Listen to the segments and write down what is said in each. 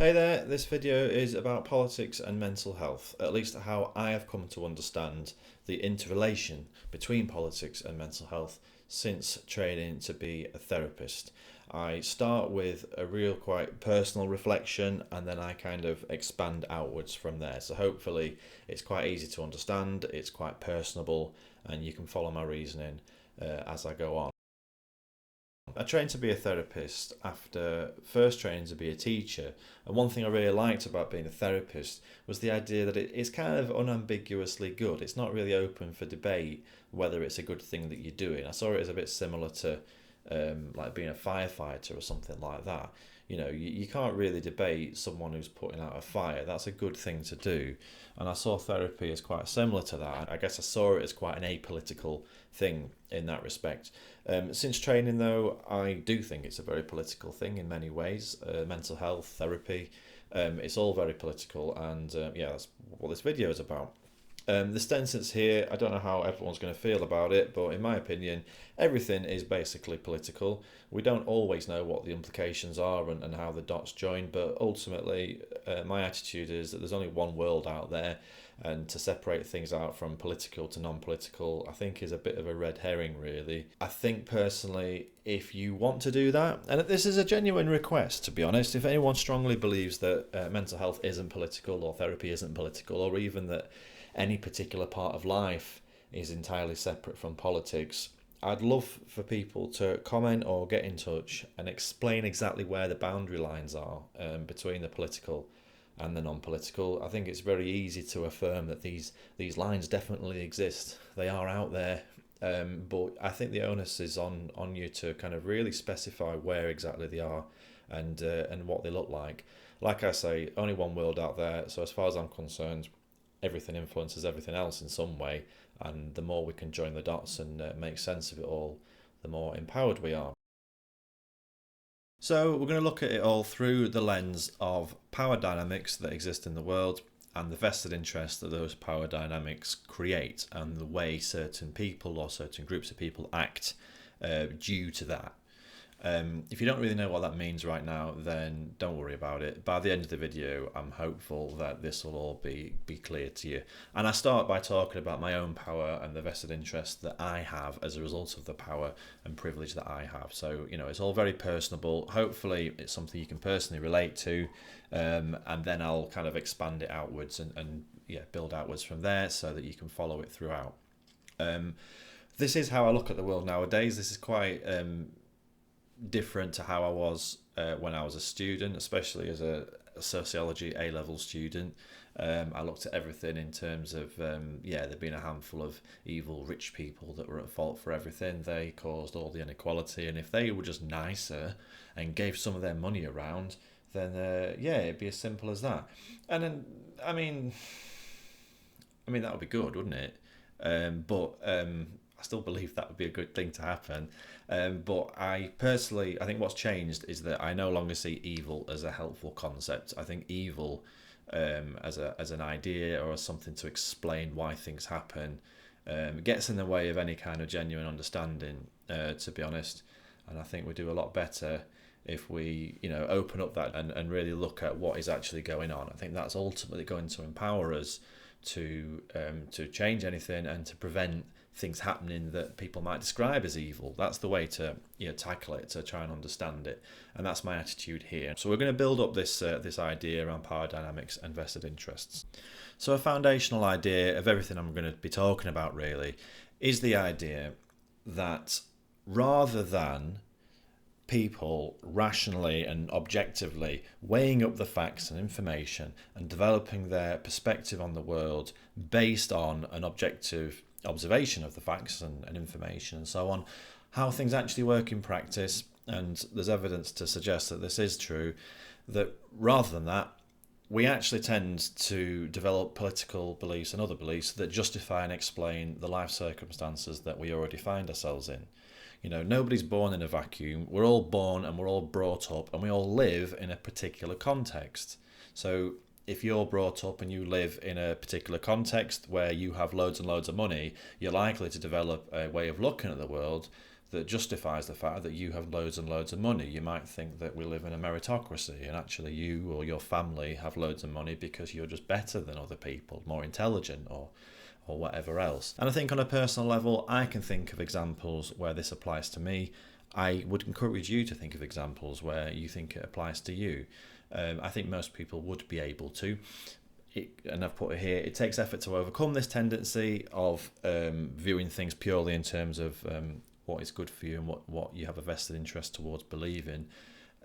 Hey there, this video is about politics and mental health, at least how I have come to understand the interrelation between politics and mental health since training to be a therapist. I start with a real quite personal reflection and then I kind of expand outwards from there. So hopefully it's quite easy to understand, it's quite personable, and you can follow my reasoning as I go on. I trained to be a therapist after first training to be a teacher, and one thing I really liked about being a therapist was the idea that it's kind of unambiguously good. It's not really open for debate whether it's a good thing that you're doing. I saw it as a bit similar to like being a firefighter or something like that. You can't really debate someone who's putting out a fire. That's a good thing to do. And I saw therapy as quite similar to that. I guess I saw it as quite an apolitical thing in that respect. Since training, though, I do think it's a very political thing in many ways. Mental health, therapy, it's all very political. And yeah, that's what this video is about. The sentence here, I don't know how everyone's going to feel about it, but in my opinion, everything is basically political. We don't always know what the implications are and how the dots join, but ultimately, my attitude is that there's only one world out there, and to separate things out from political to non-political, I think is a bit of a red herring, really. I think personally, if you want to do that, and this is a genuine request, to be honest, if anyone strongly believes that mental health isn't political or therapy isn't political, or even that any particular part of life is entirely separate from politics, I'd love for people to comment or get in touch and explain exactly where the boundary lines are between the political and the non-political. I think it's very easy to affirm that these lines definitely exist. They are out there, but I think the onus is on you to kind of really specify where exactly they are and what they look like. Like I say, only one world out there, so as far as I'm concerned, everything influences everything else in some way, and the more we can join the dots and make sense of it all, the more empowered we are. So we're going to look at it all through the lens of power dynamics that exist in the world and the vested interest that those power dynamics create and the way certain people or certain groups of people act due to that. If you don't really know what that means right now, then don't worry about it. By the end of the video, I'm hopeful that this will all be clear to you. And I start by talking about my own power and the vested interest that I have as a result of the power and privilege that I have. So, it's all very personable. Hopefully, it's something you can personally relate to. And then I'll kind of expand it outwards and build outwards from there so that you can follow it throughout. This is how I look at the world nowadays. This is quite different to how I was when I was a student, especially as a sociology A-level student. I looked at everything in terms of there being a handful of evil rich people that were at fault for everything. They caused all the inequality, and if they were just nicer and gave some of their money around, then it'd be as simple as that. And then I mean that would be good, wouldn't it? But I still believe that would be a good thing to happen. But I think what's changed is that I no longer see evil as a helpful concept. I think evil as an idea or as something to explain why things happen gets in the way of any kind of genuine understanding, to be honest. And I think we do a lot better if we open up that and really look at what is actually going on. I think that's ultimately going to empower us to change anything and to prevent things happening that people might describe as evil. That's the way to tackle it, to try and understand it, and that's my attitude here. So we're going to build up this idea around power dynamics and vested interests. So a foundational idea of everything I'm going to be talking about really is the idea that rather than people rationally and objectively weighing up the facts and information and developing their perspective on the world based on an objective observation of the facts and information and so on, how things actually work in practice, and there's evidence to suggest that this is true, that rather than that, we actually tend to develop political beliefs and other beliefs that justify and explain the life circumstances that we already find ourselves in. Nobody's born in a vacuum. We're all born and we're all brought up and we all live in a particular context. So if you're brought up and you live in a particular context where you have loads and loads of money, you're likely to develop a way of looking at the world that justifies the fact that you have loads and loads of money. You might think that we live in a meritocracy, and actually you or your family have loads of money because you're just better than other people, more intelligent, or whatever else. And I think on a personal level, I can think of examples where this applies to me. I would encourage you to think of examples where you think it applies to you. I think most people would be able to. And I've put it here, it takes effort to overcome this tendency of viewing things purely in terms of what is good for you and what you have a vested interest towards believing.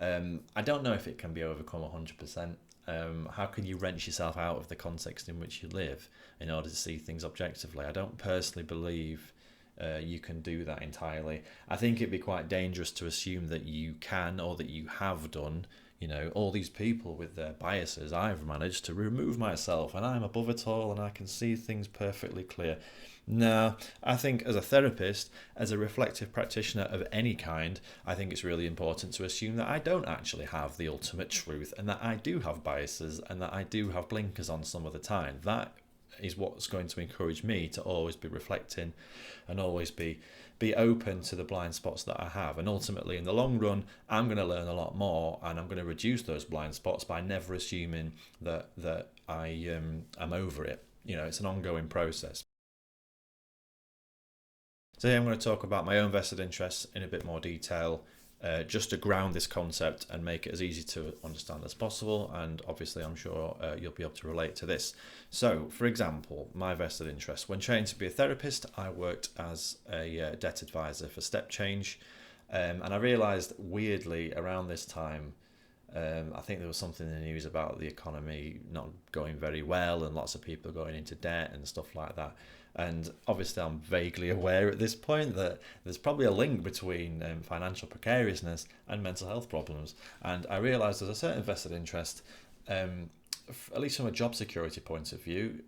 I don't know if it can be overcome 100%. How can you wrench yourself out of the context in which you live in order to see things objectively? I don't personally believe you can do that entirely. I think it'd be quite dangerous to assume that you can, or that you have done. All these people with their biases, I've managed to remove myself and I'm above it all and I can see things perfectly clear. No, I think as a therapist, as a reflective practitioner of any kind, I think it's really important to assume that I don't actually have the ultimate truth, and that I do have biases, and that I do have blinkers on some of the time. That is what's going to encourage me to always be reflecting and always be open to the blind spots that I have. And ultimately, in the long run, I'm going to learn a lot more, and I'm going to reduce those blind spots by never assuming that I'm over it. It's an ongoing process. So here I'm going to talk about my own vested interests in a bit more detail, just to ground this concept and make it as easy to understand as possible. And obviously, I'm sure you'll be able to relate to this. So, for example, my vested interest. When training to be a therapist, I worked as a debt advisor for Step Change. And I realised weirdly around this time, I think there was something in the news about the economy not going very well and lots of people going into debt and stuff like that. And obviously I'm vaguely aware at this point that there's probably a link between financial precariousness and mental health problems. And I realised there's a certain vested interest, at least from a job security point of view,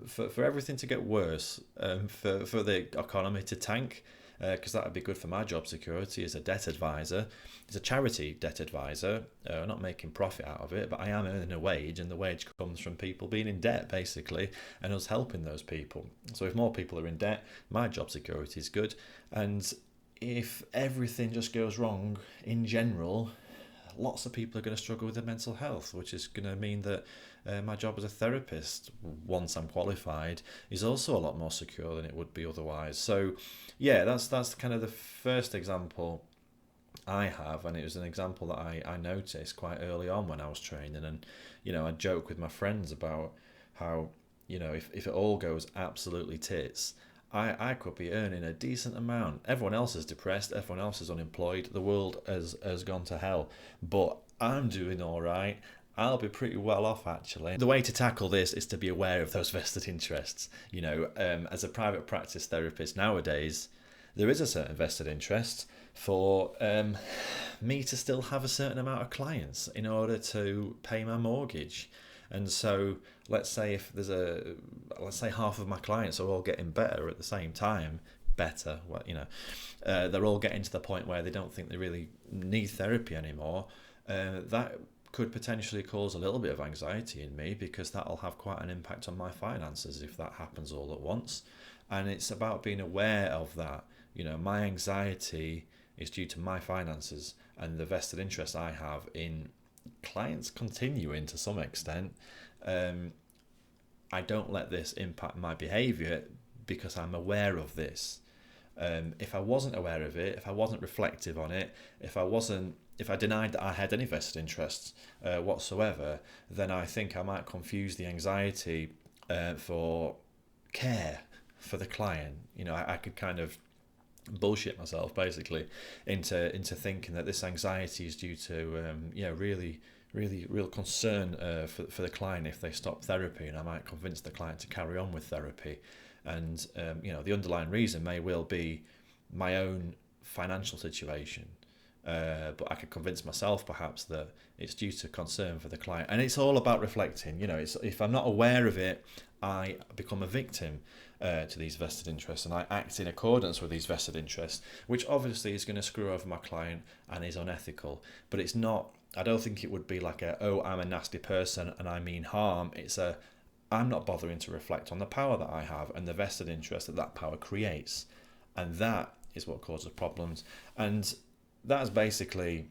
for everything to get worse, for the economy to tank, because that would be good for my job security as a debt advisor. It's a charity debt advisor. I'm not making profit out of it, but I am earning a wage, and the wage comes from people being in debt, basically, and us helping those people. So if more people are in debt, my job security is good. And if everything just goes wrong in general, lots of people are going to struggle with their mental health, which is going to mean that my job as a therapist, once I'm qualified, is also a lot more secure than it would be otherwise. So yeah, that's kind of the first example I have, and it was an example that I noticed quite early on when I was training. And I joke with my friends about how if it all goes absolutely tits, I could be earning a decent amount. Everyone else is depressed, everyone else is unemployed, the world has gone to hell, but I'm doing all right. I'll be pretty well off, actually. The way to tackle this is to be aware of those vested interests. As a private practice therapist nowadays, there is a certain vested interest for me to still have a certain amount of clients in order to pay my mortgage. And so let's say half of my clients are all getting better at the same time, they're all getting to the point where they don't think they really need therapy anymore. That could potentially cause a little bit of anxiety in me, because that'll have quite an impact on my finances if that happens all at once. And it's about being aware of that. My anxiety is due to my finances and the vested interest I have in clients continuing to some extent. I don't let this impact my behaviour because I'm aware of this. If I wasn't aware of it, if I wasn't reflective on it, if I denied that I had any vested interests whatsoever, then I think I might confuse the anxiety for care for the client. I could kind of bullshit myself basically into thinking that this anxiety is due to really real concern for the client if they stop therapy, and I might convince the client to carry on with therapy. And the underlying reason may well be my own financial situation, but I could convince myself perhaps that it's due to concern for the client. And it's all about reflecting. If I'm not aware of it, I become a victim to these vested interests, and I act in accordance with these vested interests, which obviously is going to screw over my client and is unethical. But it's not. I don't think it would be like I'm a nasty person and I mean harm. It's I'm not bothering to reflect on the power that I have and the vested interest that power creates. And that is what causes problems. And that's basically,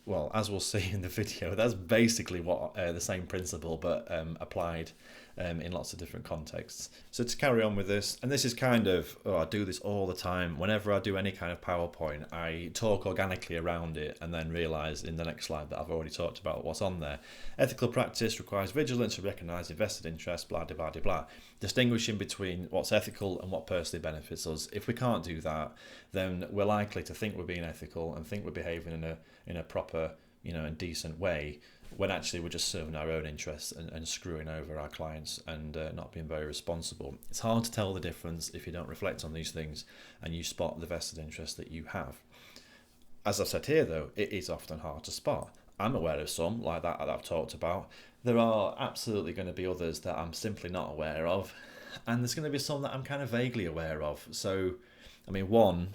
well, as we'll see in the video, that's basically what the same principle, but applied in lots of different contexts. So to carry on with this, and this is kind of, I do this all the time. Whenever I do any kind of PowerPoint, I talk organically around it and then realise in the next slide that I've already talked about what's on there. Ethical practice requires vigilance to recognise invested interest, blah, blah, blah, blah. Distinguishing between what's ethical and what personally benefits us. If we can't do that, then we're likely to think we're being ethical and think we're behaving in a proper, and decent way, when actually we're just serving our own interests and screwing over our clients and not being very responsible. It's hard to tell the difference if you don't reflect on these things and you spot the vested interest that you have. As I've said here, though, it is often hard to spot. I'm aware of some, like that I've talked about. There are absolutely going to be others that I'm simply not aware of, and there's going to be some that I'm kind of vaguely aware of. So, one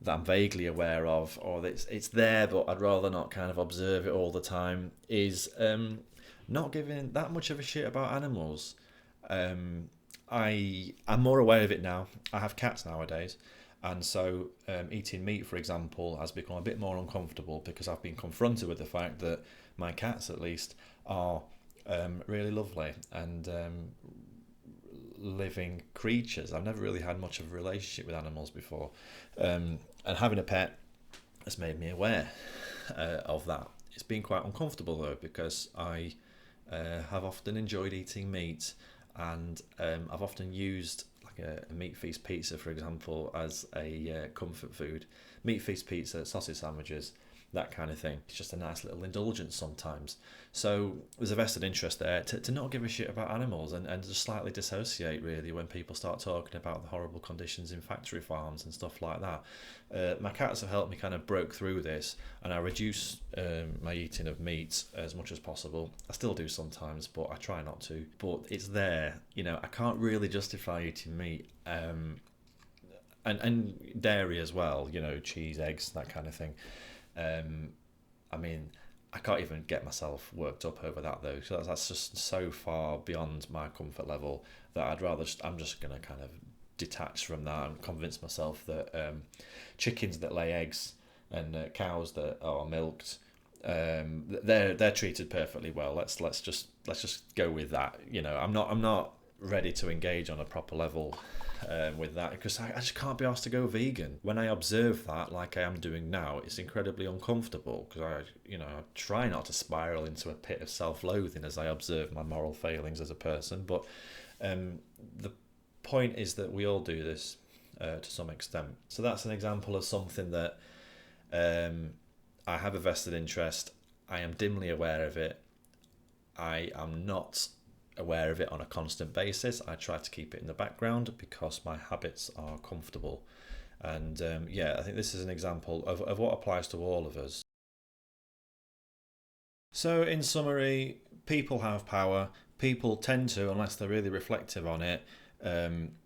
that I'm vaguely aware of, or it's there but I'd rather not kind of observe it all the time, is not giving that much of a shit about animals. I'm more aware of it now. I have cats nowadays, and so eating meat, for example, has become a bit more uncomfortable because I've been confronted with the fact that my cats, at least, are really lovely and living creatures. I've never really had much of a relationship with animals before, and having a pet has made me aware of that. It's been quite uncomfortable though, because I have often enjoyed eating meat, and I've often used like a meat feast pizza, for example, as a comfort food. Meat feast pizza, sausage sandwiches, that kind of thing. It's just a nice little indulgence sometimes. So there's a vested interest there to not give a shit about animals and just slightly dissociate, really, when people start talking about the horrible conditions in factory farms and stuff like that. My cats have helped me kind of broke through this, and I reduce my eating of meat as much as possible. I still do sometimes, but I try not to. But it's there. I can't really justify eating meat. And dairy as well, cheese, eggs, that kind of thing. I can't even get myself worked up over that though, so that's just so far beyond my comfort level that I'm just going to kind of detach from that and convince myself that chickens that lay eggs and cows that are milked, they're treated perfectly well. Let's just go with that. I'm not ready to engage on a proper level with that, because I just can't be asked to go vegan. When I observe that, like I am doing now, it's incredibly uncomfortable, because I try not to spiral into a pit of self-loathing as I observe my moral failings as a person. But the point is that we all do this to some extent. So that's an example of something that I have a vested interest. I am dimly aware of it. I am not aware of it on a constant basis. I try to keep it in the background because my habits are comfortable. And I think this is an example of what applies to all of us. So in summary, people have power. People tend to, unless they're really reflective on it,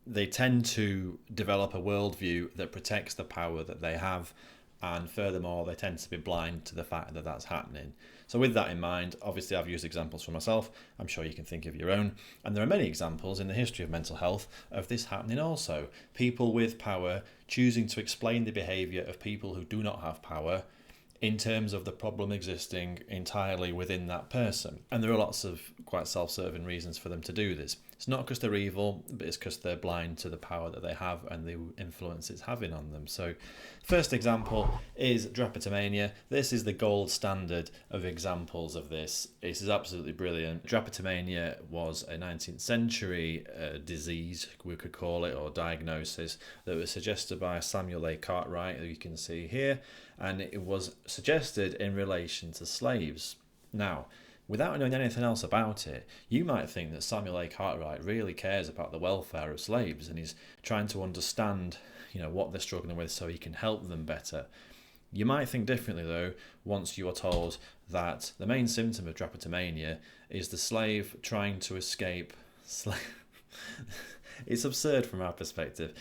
they tend to develop a worldview that protects the power that they have, and furthermore, they tend to be blind to the fact that that's happening. So with that in mind, obviously I've used examples for myself. I'm sure you can think of your own. And there are many examples in the history of mental health of this happening also. People with power choosing to explain the behaviour of people who do not have power in terms of the problem existing entirely within that person. And there are lots of quite self-serving reasons for them to do this. It's not because they're evil, but it's because they're blind to the power that they have and the influence it's having on them. So first example is drapetomania. This is the gold standard of examples of this. This is absolutely brilliant. Drapetomania was a 19th century disease, we could call it, or diagnosis, that was suggested by Samuel A. Cartwright, who you can see here, and it was suggested in relation to slaves. Now, without knowing anything else about it, you might think that Samuel A. Cartwright really cares about the welfare of slaves and he's trying to understand, what they're struggling with so he can help them better. You might think differently, though, once you are told that the main symptom of drapetomania is the slave trying to escape. It's absurd from our perspective.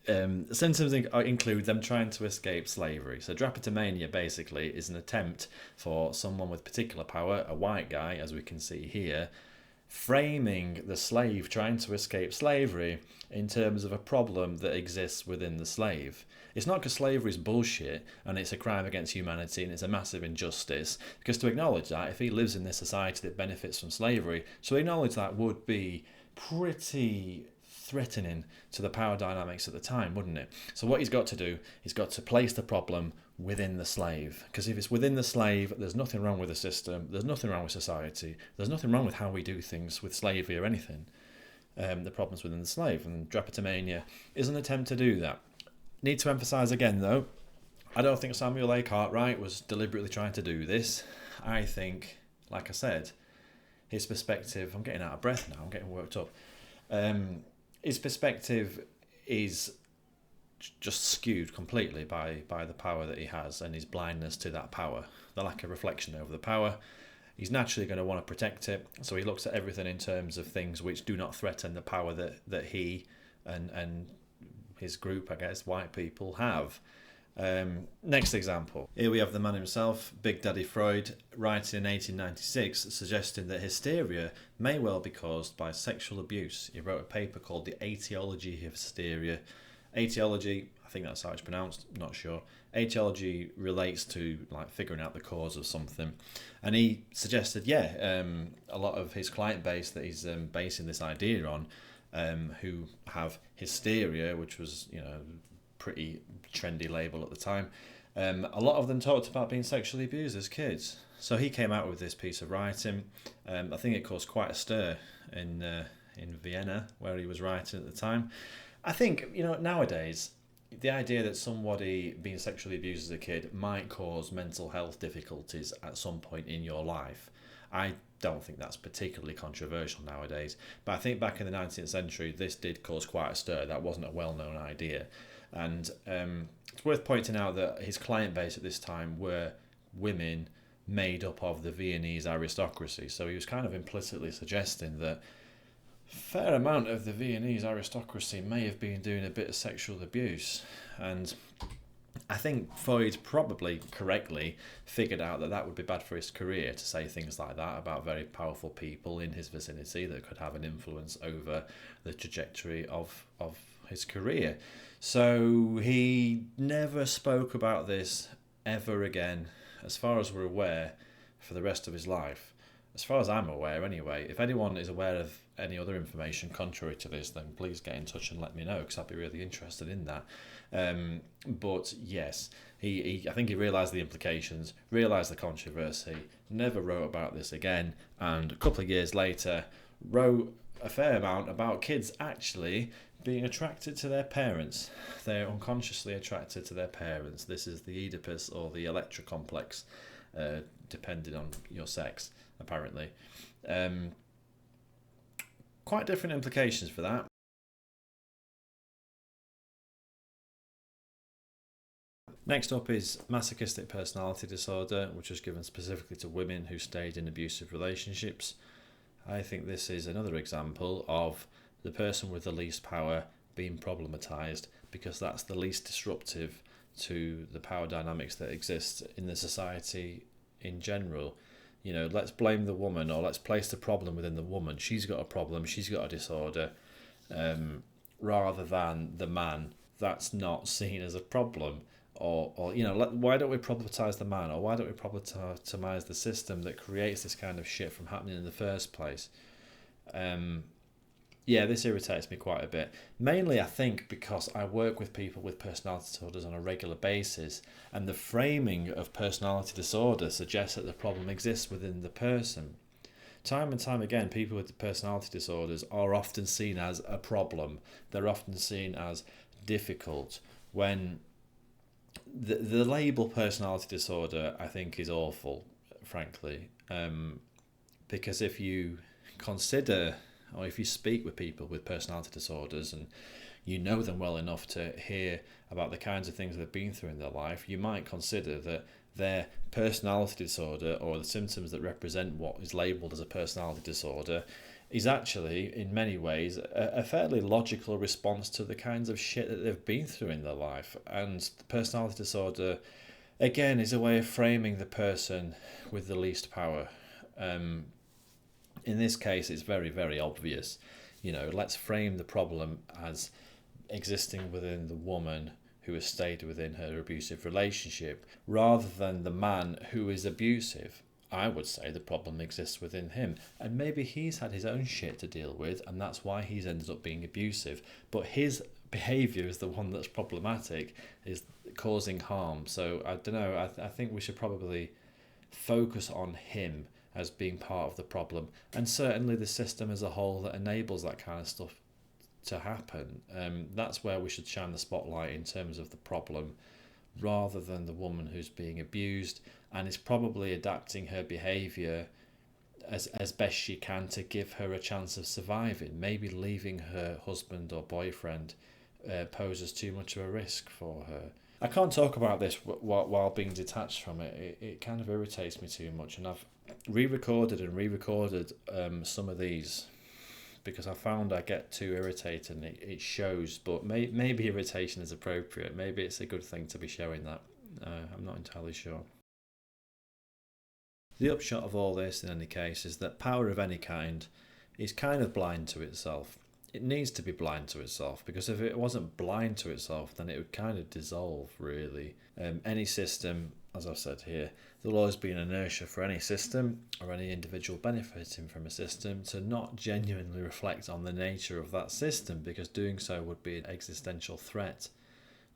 Symptoms include them trying to escape slavery. So drapetomania basically is an attempt for someone with particular power, a white guy, as we can see here, framing the slave trying to escape slavery in terms of a problem that exists within the slave. It's not because slavery is bullshit and it's a crime against humanity and it's a massive injustice, because to acknowledge that, if he lives in this society that benefits from slavery, to acknowledge that would be pretty threatening to the power dynamics at the time, wouldn't it? So what he's got to do, he's got to place the problem within the slave, because if it's within the slave, there's nothing wrong with the system, there's nothing wrong with society, there's nothing wrong with how we do things with slavery or anything. The problem's within the slave, and drapetomania is an attempt to do that. Need to emphasise again though, I don't think Samuel A. Cartwright was deliberately trying to do this. I think, like I said, his perspective, I'm getting out of breath now, I'm getting worked up. His perspective is just skewed completely by the power that he has and his blindness to that power, the lack of reflection over the power. He's naturally going to want to protect it, so he looks at everything in terms of things which do not threaten the power that he and his group, I guess, white people have. Next example. Here we have the man himself, Big Daddy Freud, writing in 1896, suggesting that hysteria may well be caused by sexual abuse. He wrote a paper called The Aetiology of Hysteria. Aetiology, I think that's how it's pronounced, not sure. Aetiology relates to like figuring out the cause of something. And he suggested, a lot of his client base that he's basing this idea on, who have hysteria, which was, pretty trendy label at the time. A lot of them talked about being sexually abused as kids. So he came out with this piece of writing. I think it caused quite a stir in Vienna, where he was writing at the time. I think, nowadays, the idea that somebody being sexually abused as a kid might cause mental health difficulties at some point in your life, I don't think that's particularly controversial nowadays. But I think back in the 19th century, this did cause quite a stir. That wasn't a well-known idea. And it's worth pointing out that his client base at this time were women made up of the Viennese aristocracy. So he was kind of implicitly suggesting that a fair amount of the Viennese aristocracy may have been doing a bit of sexual abuse. And I think Freud probably correctly figured out that would be bad for his career to say things like that about very powerful people in his vicinity that could have an influence over the trajectory of his career. So he never spoke about this ever again, as far as we're aware, for the rest of his life. As far as I'm aware, anyway. If anyone is aware of any other information contrary to this, then please get in touch and let me know, because I'd be really interested in that. But yes, I think he realised the implications, realised the controversy, never wrote about this again, and a couple of years later wrote a fair amount about kids actually being attracted to their parents. They're unconsciously attracted to their parents. This is the Oedipus or the Electra complex, depending on your sex, apparently. Quite different implications for that. Next up is masochistic personality disorder, which was given specifically to women who stayed in abusive relationships. I think this is another example of the person with the least power being problematised, because that's the least disruptive to the power dynamics that exist in the society in general. Let's blame the woman, or let's place the problem within the woman. She's got a problem, she's got a disorder, rather than the man. That's not seen as a problem. Or why don't we problematise the man, or why don't we problematise the system that creates this kind of shit from happening in the first place? This irritates me quite a bit. Mainly, I think, because I work with people with personality disorders on a regular basis, and the framing of personality disorder suggests that the problem exists within the person. Time and time again, people with personality disorders are often seen as a problem. They're often seen as difficult, when the label personality disorder, I think, is awful, frankly, because if you consider, or if you speak with people with personality disorders and you know them well enough to hear about the kinds of things they've been through in their life, you might consider that their personality disorder, or the symptoms that represent what is labelled as a personality disorder, is actually, in many ways, a fairly logical response to the kinds of shit that they've been through in their life. And the personality disorder, again, is a way of framing the person with the least power. In this case, it's very, very obvious. Let's frame the problem as existing within the woman who has stayed within her abusive relationship, rather than the man who is abusive. I would say the problem exists within him, and maybe he's had his own shit to deal with, and that's why he's ended up being abusive. But his behaviour is the one that's problematic, is causing harm. So I don't know, I think we should probably focus on him as being part of the problem, and certainly the system as a whole that enables that kind of stuff to happen. That's where we should shine the spotlight in terms of the problem, rather than the woman who's being abused and is probably adapting her behaviour as best she can to give her a chance of surviving. Maybe leaving her husband or boyfriend poses too much of a risk for her. I can't talk about this while being detached from it. It kind of irritates me too much, and I've re-recorded some of these because I found I get too irritated and it shows, but maybe irritation is appropriate. Maybe it's a good thing to be showing that. I'm not entirely sure. The upshot of all this, in any case, is that power of any kind is kind of blind to itself. It needs to be blind to itself, because if it wasn't blind to itself, then it would kind of dissolve, really. Any system, as I've said here, there'll always be an inertia for any system or any individual benefiting from a system to not genuinely reflect on the nature of that system, because doing so would be an existential threat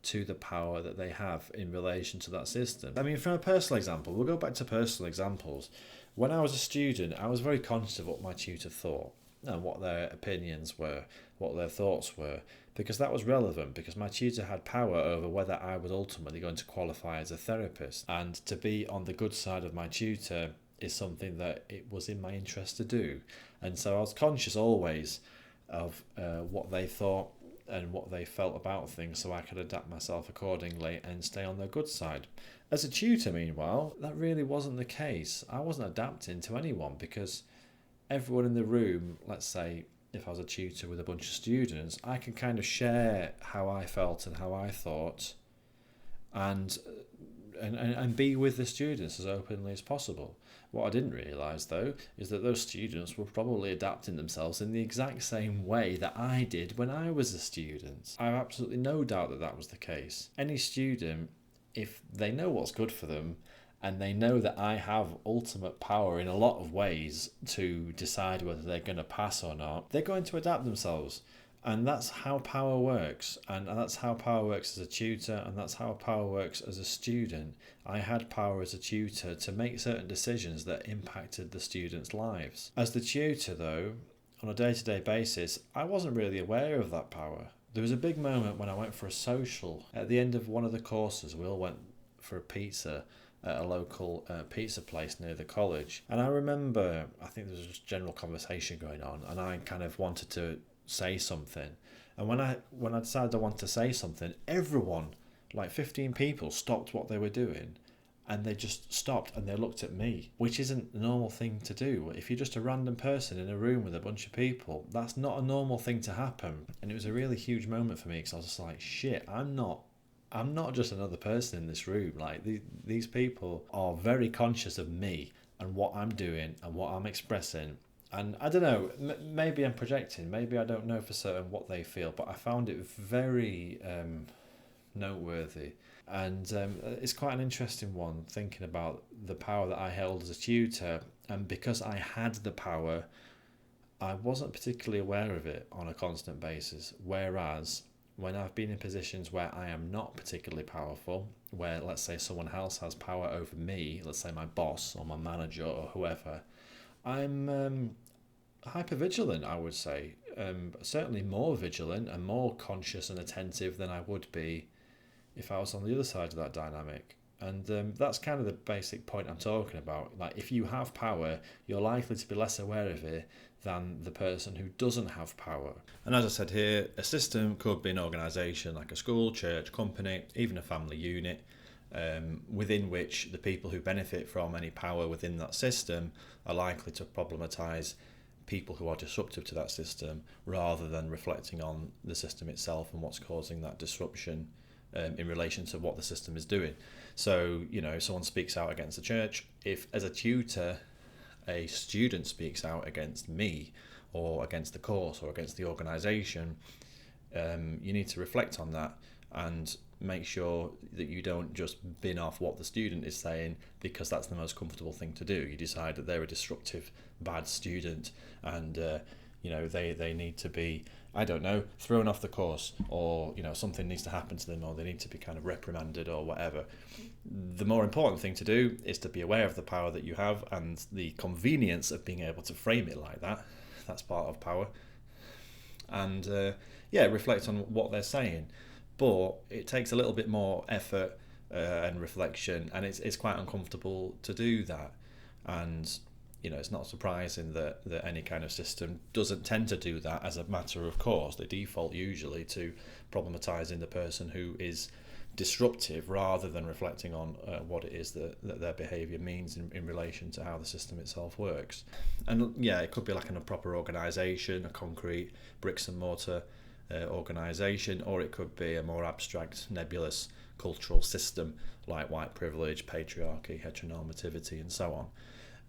to the power that they have in relation to that system. I mean, from a personal example, we'll go back to personal examples. When I was a student, I was very conscious of what my tutor thought and what their opinions were, what their thoughts were, because that was relevant, because my tutor had power over whether I was ultimately going to qualify as a therapist. And to be on the good side of my tutor is something that it was in my interest to do. And so I was conscious always of what they thought and what they felt about things, so I could adapt myself accordingly and stay on their good side. As a tutor, meanwhile, that really wasn't the case. I wasn't adapting to anyone, because everyone in the room, let's say if I was a tutor with a bunch of students, I can kind of share how I felt and how I thought and be with the students as openly as possible. What I didn't realise, though, is that those students were probably adapting themselves in the exact same way that I did when I was a student. I have absolutely no doubt that that was the case. Any student, if they know what's good for them, and they know that I have ultimate power in a lot of ways to decide whether they're going to pass or not, they're going to adapt themselves. And that's how power works. And that's how power works as a tutor, and that's how power works as a student. I had power as a tutor to make certain decisions that impacted the students' lives. As the tutor, though, on a day-to-day basis, I wasn't really aware of that power. There was a big moment when I went for a social. At the end of one of the courses, we all went for a pizza at a local pizza place near the college. And I remember, I think there was just general conversation going on, and I kind of wanted to say something. And when I decided I wanted to say something, everyone, like 15 people, stopped what they were doing, and they just stopped and they looked at me, which isn't the normal thing to do. If you're just a random person in a room with a bunch of people, that's not a normal thing to happen. And it was a really huge moment for me, because I was just like, shit, I'm not just another person in this room. Like, these people are very conscious of me and what I'm doing and what I'm expressing. And I don't know, maybe I'm projecting, maybe I don't know for certain what they feel, but I found it very noteworthy. And it's quite an interesting one, thinking about the power that I held as a tutor. And because I had the power, I wasn't particularly aware of it on a constant basis. Whereas when I've been in positions where I am not particularly powerful, where, let's say, someone else has power over me, let's say my boss or my manager or whoever, I'm hyper-vigilant, I would say. Certainly more vigilant and more conscious and attentive than I would be if I was on the other side of that dynamic. And that's kind of the basic point I'm talking about. Like, if you have power, you're likely to be less aware of it than the person who doesn't have power. And as I said here, a system could be an organisation like a school, church, company, even a family unit, within which the people who benefit from any power within that system are likely to problematise people who are disruptive to that system, rather than reflecting on the system itself and what's causing that disruption in relation to what the system is doing. So, if someone speaks out against the church, if as a tutor a student speaks out against me or against the course or against the organisation, you need to reflect on that and make sure that you don't just bin off what the student is saying because that's the most comfortable thing to do. You decide that they're a disruptive, bad student and they need to be, I don't know, thrown off the course, or something needs to happen to them, or they need to be kind of reprimanded or whatever. The more important thing to do is to be aware of the power that you have and the convenience of being able to frame it like that. That's part of power. And reflect on what they're saying. But it takes a little bit more effort and reflection, and it's quite uncomfortable to do that. And it's not surprising that any kind of system doesn't tend to do that as a matter of course. They default usually to problematizing the person who is disruptive rather than reflecting on what it is that their behaviour means in relation to how the system itself works. And it could be like in a proper organisation, a concrete bricks and mortar organisation, or it could be a more abstract, nebulous cultural system like white privilege, patriarchy, heteronormativity, and so on.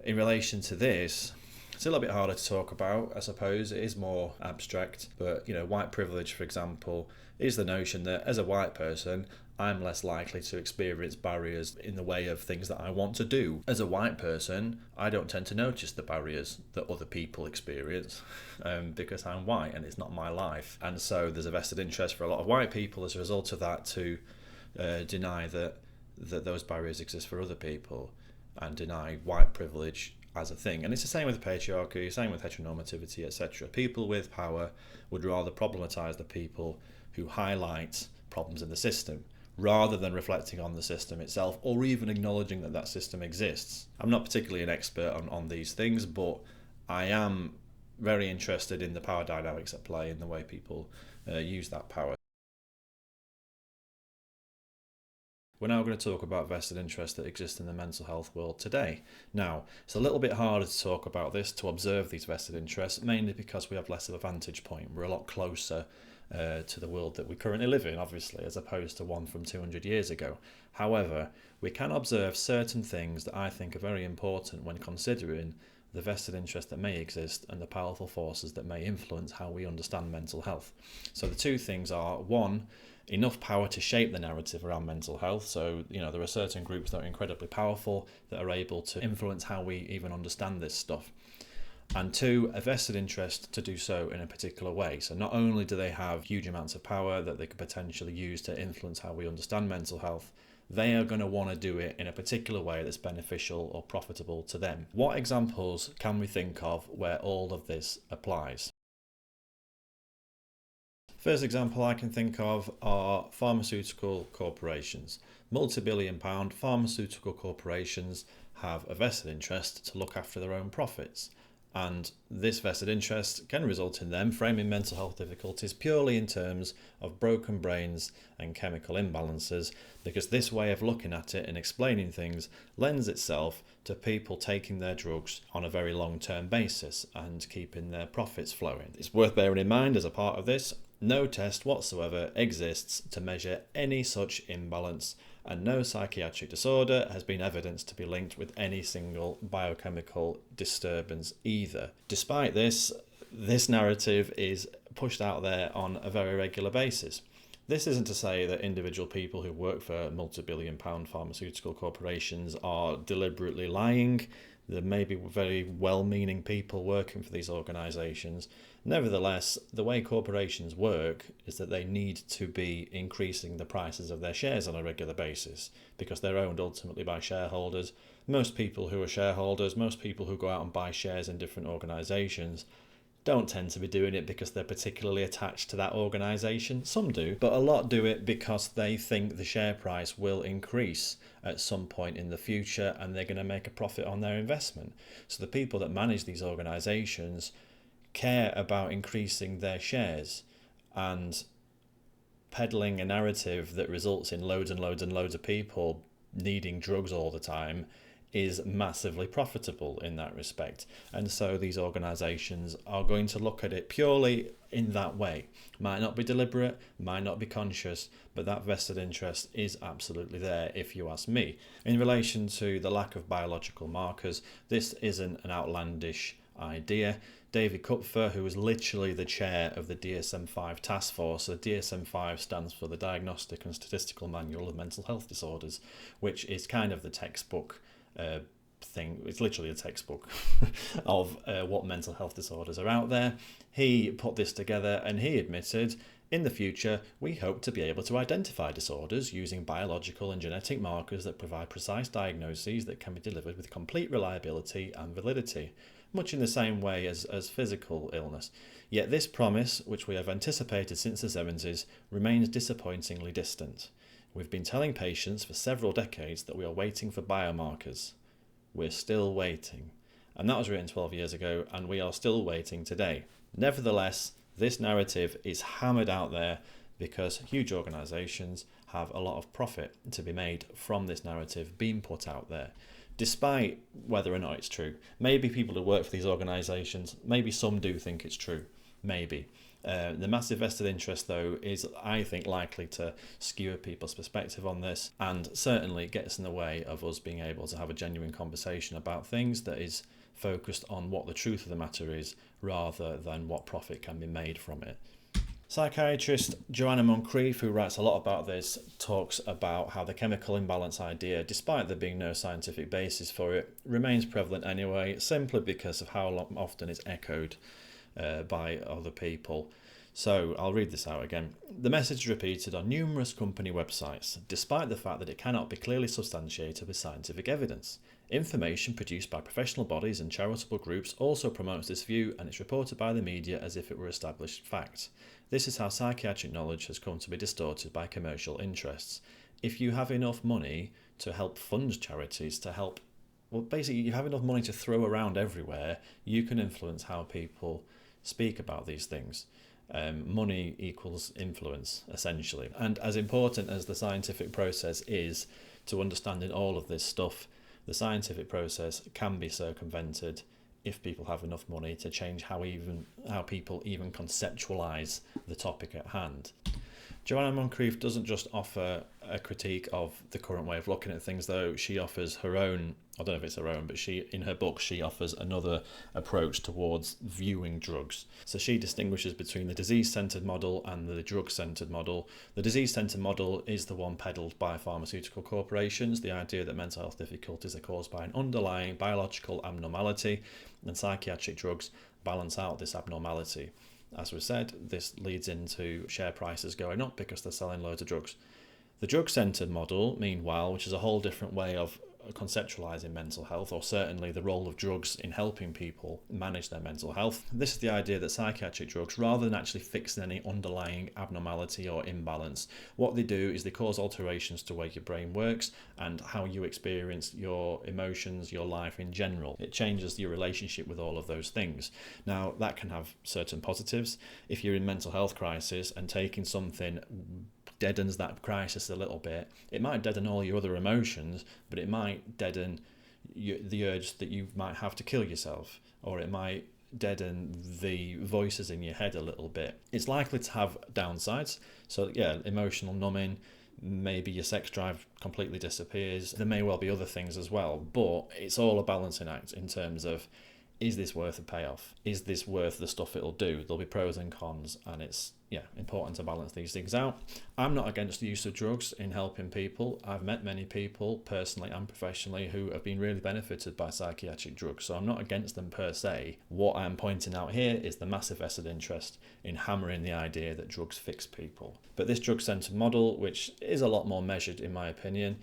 In relation to this, it's a little bit harder to talk about, I suppose. It is more abstract, but white privilege, for example, is the notion that as a white person, I'm less likely to experience barriers in the way of things that I want to do. As a white person, I don't tend to notice the barriers that other people experience because I'm white and it's not my life. And so there's a vested interest for a lot of white people as a result of that to deny that those barriers exist for other people and deny white privilege as a thing. And it's the same with patriarchy, same with heteronormativity, etc. People with power would rather problematize the people who highlight problems in the system rather than reflecting on the system itself or even acknowledging that system exists. I'm not particularly an expert on these things, but I am very interested in the power dynamics at play and the way people use that power. We're now going to talk about vested interests that exist in the mental health world today. Now, it's a little bit harder to talk about this, to observe these vested interests, mainly because we have less of a vantage point. We're a lot closer to the world that we currently live in, obviously, as opposed to one from 200 years ago. However, we can observe certain things that I think are very important when considering the vested interest that may exist and the powerful forces that may influence how we understand mental health. So the two things are, one, enough power to shape the narrative around mental health. So, there are certain groups that are incredibly powerful that are able to influence how we even understand this stuff. And two, a vested interest to do so in a particular way. So not only do they have huge amounts of power that they could potentially use to influence how we understand mental health, they are going to want to do it in a particular way that's beneficial or profitable to them. What examples can we think of where all of this applies? First example I can think of are pharmaceutical corporations. Multi-billion-pound pharmaceutical corporations have a vested interest to look after their own profits. And this vested interest can result in them framing mental health difficulties purely in terms of broken brains and chemical imbalances, because this way of looking at it and explaining things lends itself to people taking their drugs on a very long-term basis and keeping their profits flowing. It's worth bearing in mind as a part of this, no test whatsoever exists to measure any such imbalance, and no psychiatric disorder has been evidenced to be linked with any single biochemical disturbance either. Despite this narrative is pushed out there on a very regular basis. This isn't to say that individual people who work for multi-billion-pound pharmaceutical corporations are deliberately lying. There may be very well-meaning people working for these organisations. Nevertheless, the way corporations work is that they need to be increasing the prices of their shares on a regular basis because they're owned ultimately by shareholders. Most people who are shareholders, most people who go out and buy shares in different organisations don't tend to be doing it because they're particularly attached to that organisation. Some do, but a lot do it because they think the share price will increase at some point in the future and they're going to make a profit on their investment. So the people that manage these organisations care about increasing their shares, and peddling a narrative that results in loads and loads and loads of people needing drugs all the time is massively profitable in that respect. And so these organisations are going to look at it purely in that way. Might not be deliberate, might not be conscious, but that vested interest is absolutely there, if you ask me. In relation to the lack of biological markers, this isn't an outlandish idea. David Kupfer, who was literally the chair of the DSM-5 task force. So DSM-5 stands for the Diagnostic and Statistical Manual of Mental Health Disorders, which is kind of the textbook thing. It's literally a textbook of what mental health disorders are out there. He put this together and he admitted, in the future, we hope to be able to identify disorders using biological and genetic markers that provide precise diagnoses that can be delivered with complete reliability and validity, much in the same way as physical illness. Yet this promise, which we have anticipated since the 70s, remains disappointingly distant. We've been telling patients for several decades that we are waiting for biomarkers. We're still waiting. And that was written 12 years ago, and we are still waiting today. Nevertheless, this narrative is hammered out there because huge organisations have a lot of profit to be made from this narrative being put out there, despite whether or not it's true. Maybe people who work for these organisations, maybe some do think it's true, maybe. The massive vested interest, though, is, I think, likely to skew people's perspective on this, and certainly gets in the way of us being able to have a genuine conversation about things that is focused on what the truth of the matter is, rather than what profit can be made from it. Psychiatrist Joanna Moncrief, who writes a lot about this, talks about how the chemical imbalance idea, despite there being no scientific basis for it, remains prevalent anyway, simply because of how often it's echoed by other people. So I'll read this out again. The message is repeated on numerous company websites, despite the fact that it cannot be clearly substantiated with scientific evidence. Information produced by professional bodies and charitable groups also promotes this view, and it's reported by the media as if it were established fact. This is how psychiatric knowledge has come to be distorted by commercial interests. If you have enough money to help fund charities, basically you have enough money to throw around everywhere, you can influence how people speak about these things. Money equals influence, essentially. And as important as the scientific process is to understanding all of this stuff, the scientific process can be circumvented if people have enough money to change how people even conceptualize the topic at hand. Joanna Moncrief doesn't just offer a critique of the current way of looking at things, though. She offers her own, I don't know if it's her own, but in her book she offers another approach towards viewing drugs. So she distinguishes between the disease-centered model and the drug-centered model. The disease-centered model is the one peddled by pharmaceutical corporations, the idea that mental health difficulties are caused by an underlying biological abnormality, and psychiatric drugs balance out this abnormality. As we said, this leads into share prices going up because they're selling loads of drugs. The drug-centered model, meanwhile, which is a whole different way of conceptualizing mental health, or certainly the role of drugs in helping people manage their mental health. This is the idea that psychiatric drugs, rather than actually fixing any underlying abnormality or imbalance, what they do is they cause alterations to the way your brain works and how you experience your emotions, your life in general. It changes your relationship with all of those things. Now, that can have certain positives. If you're in mental health crisis and taking something deadens that crisis a little bit, it might deaden all your other emotions, but it might deaden the urge that you might have to kill yourself, or it might deaden the voices in your head a little bit. It's likely to have downsides. So yeah, emotional numbing, maybe your sex drive completely disappears. There may well be other things as well, but it's all a balancing act in terms of, is this worth a payoff? Is this worth the stuff it'll do? There'll be pros and cons, and it's important to balance these things out. I'm not against the use of drugs in helping people. I've met many people, personally and professionally, who have been really benefited by psychiatric drugs, so I'm not against them per se. What I'm pointing out here is the massive vested interest in hammering the idea that drugs fix people. But this drug-centered model, which is a lot more measured in my opinion,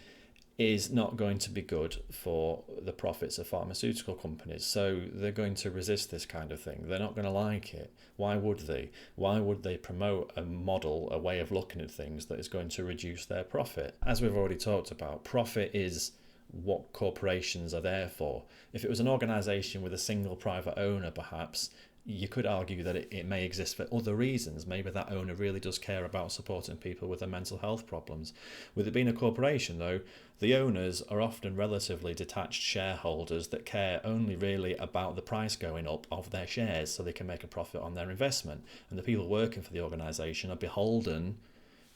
is not going to be good for the profits of pharmaceutical companies. So they're going to resist this kind of thing. They're not going to like it. Why would they? Why would they promote a model, a way of looking at things that is going to reduce their profit? As we've already talked about, profit is what corporations are there for. If it was an organisation with a single private owner, perhaps, You could argue that it may exist for other reasons. Maybe that owner really does care about supporting people with their mental health problems. With it being a corporation, though, the owners are often relatively detached shareholders that care only really about the price going up of their shares so they can make a profit on their investment. And the people working for the organisation are beholden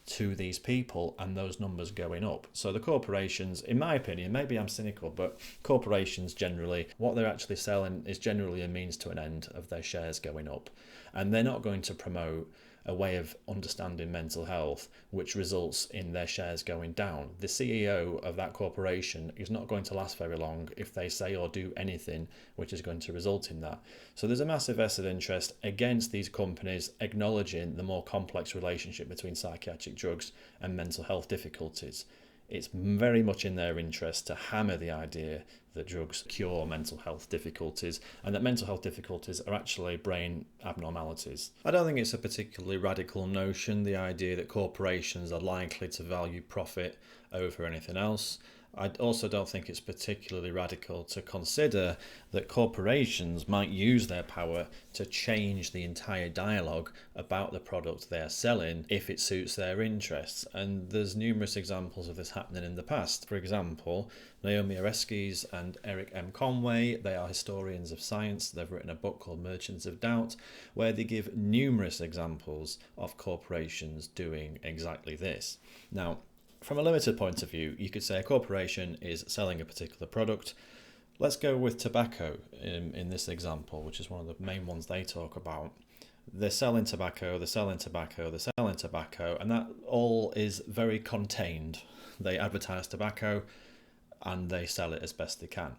to these people and those numbers going up. So the corporations, in my opinion, maybe I'm cynical, but corporations generally, what they're actually selling is generally a means to an end of their shares going up. And they're not going to promote a way of understanding mental health which results in their shares going down. The CEO of that corporation is not going to last very long if they say or do anything which is going to result in that. So there's a massive vested interest against these companies acknowledging the more complex relationship between psychiatric drugs and mental health difficulties. It's very much in their interest to hammer the idea that drugs cure mental health difficulties and that mental health difficulties are actually brain abnormalities. I don't think it's a particularly radical notion, the idea that corporations are likely to value profit over anything else. I also don't think it's particularly radical to consider that corporations might use their power to change the entire dialogue about the product they are selling if it suits their interests. And there's numerous examples of this happening in the past. For example, Naomi Oreskes and Eric M. Conway, they are historians of science. They've written a book called Merchants of Doubt, where they give numerous examples of corporations doing exactly this. Now, from a limited point of view, you could say a corporation is selling a particular product. Let's go with tobacco in this example, which is one of the main ones they talk about. They're selling tobacco, they're selling tobacco, they're selling tobacco, and that all is very contained. They advertise tobacco and they sell it as best they can.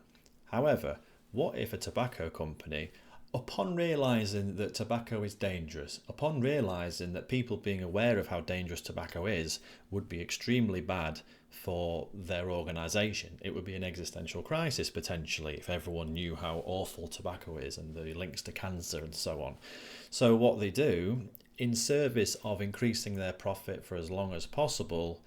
However, what if a tobacco company, upon realising that tobacco is dangerous, upon realising that people being aware of how dangerous tobacco is would be extremely bad for their organisation? It would be an existential crisis potentially if everyone knew how awful tobacco is and the links to cancer and so on. So what they do, in service of increasing their profit for as long as possible,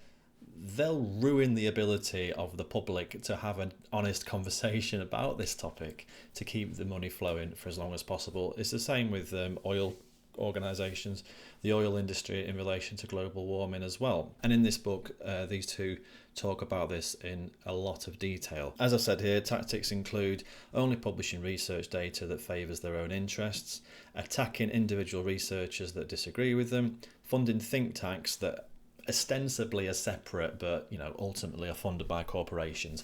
they'll ruin the ability of the public to have an honest conversation about this topic to keep the money flowing for as long as possible. It's the same with oil organisations, the oil industry in relation to global warming as well. And in this book, these two talk about this in a lot of detail. As I said here, tactics include only publishing research data that favours their own interests, attacking individual researchers that disagree with them, funding think tanks that ostensibly are separate but ultimately are funded by corporations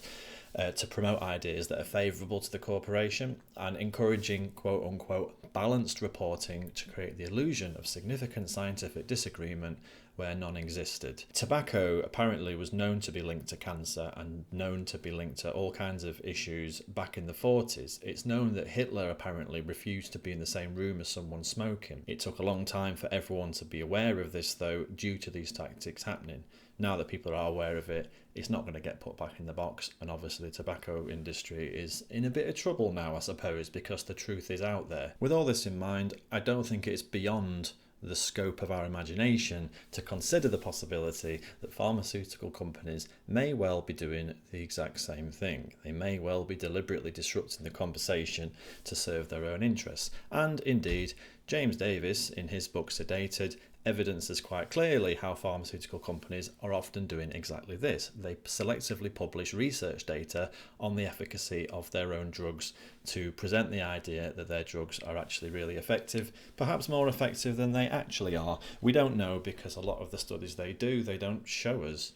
to promote ideas that are favourable to the corporation, and encouraging quote unquote balanced reporting to create the illusion of significant scientific disagreement where none existed. Tobacco apparently was known to be linked to cancer and known to be linked to all kinds of issues back in the 40s. It's known that Hitler apparently refused to be in the same room as someone smoking. It took a long time for everyone to be aware of this though, due to these tactics happening. Now that people are aware of it, it's not going to get put back in the box, and obviously the tobacco industry is in a bit of trouble now, I suppose, because the truth is out there. With all this in mind, I don't think it's beyond the scope of our imagination to consider the possibility that pharmaceutical companies may well be doing the exact same thing. They may well be deliberately disrupting the conversation to serve their own interests. And indeed, James Davies, in his book Sedated, evidences quite clearly how pharmaceutical companies are often doing exactly this. They selectively publish research data on the efficacy of their own drugs to present the idea that their drugs are actually really effective, perhaps more effective than they actually are. We don't know because a lot of the studies they do, they don't show us,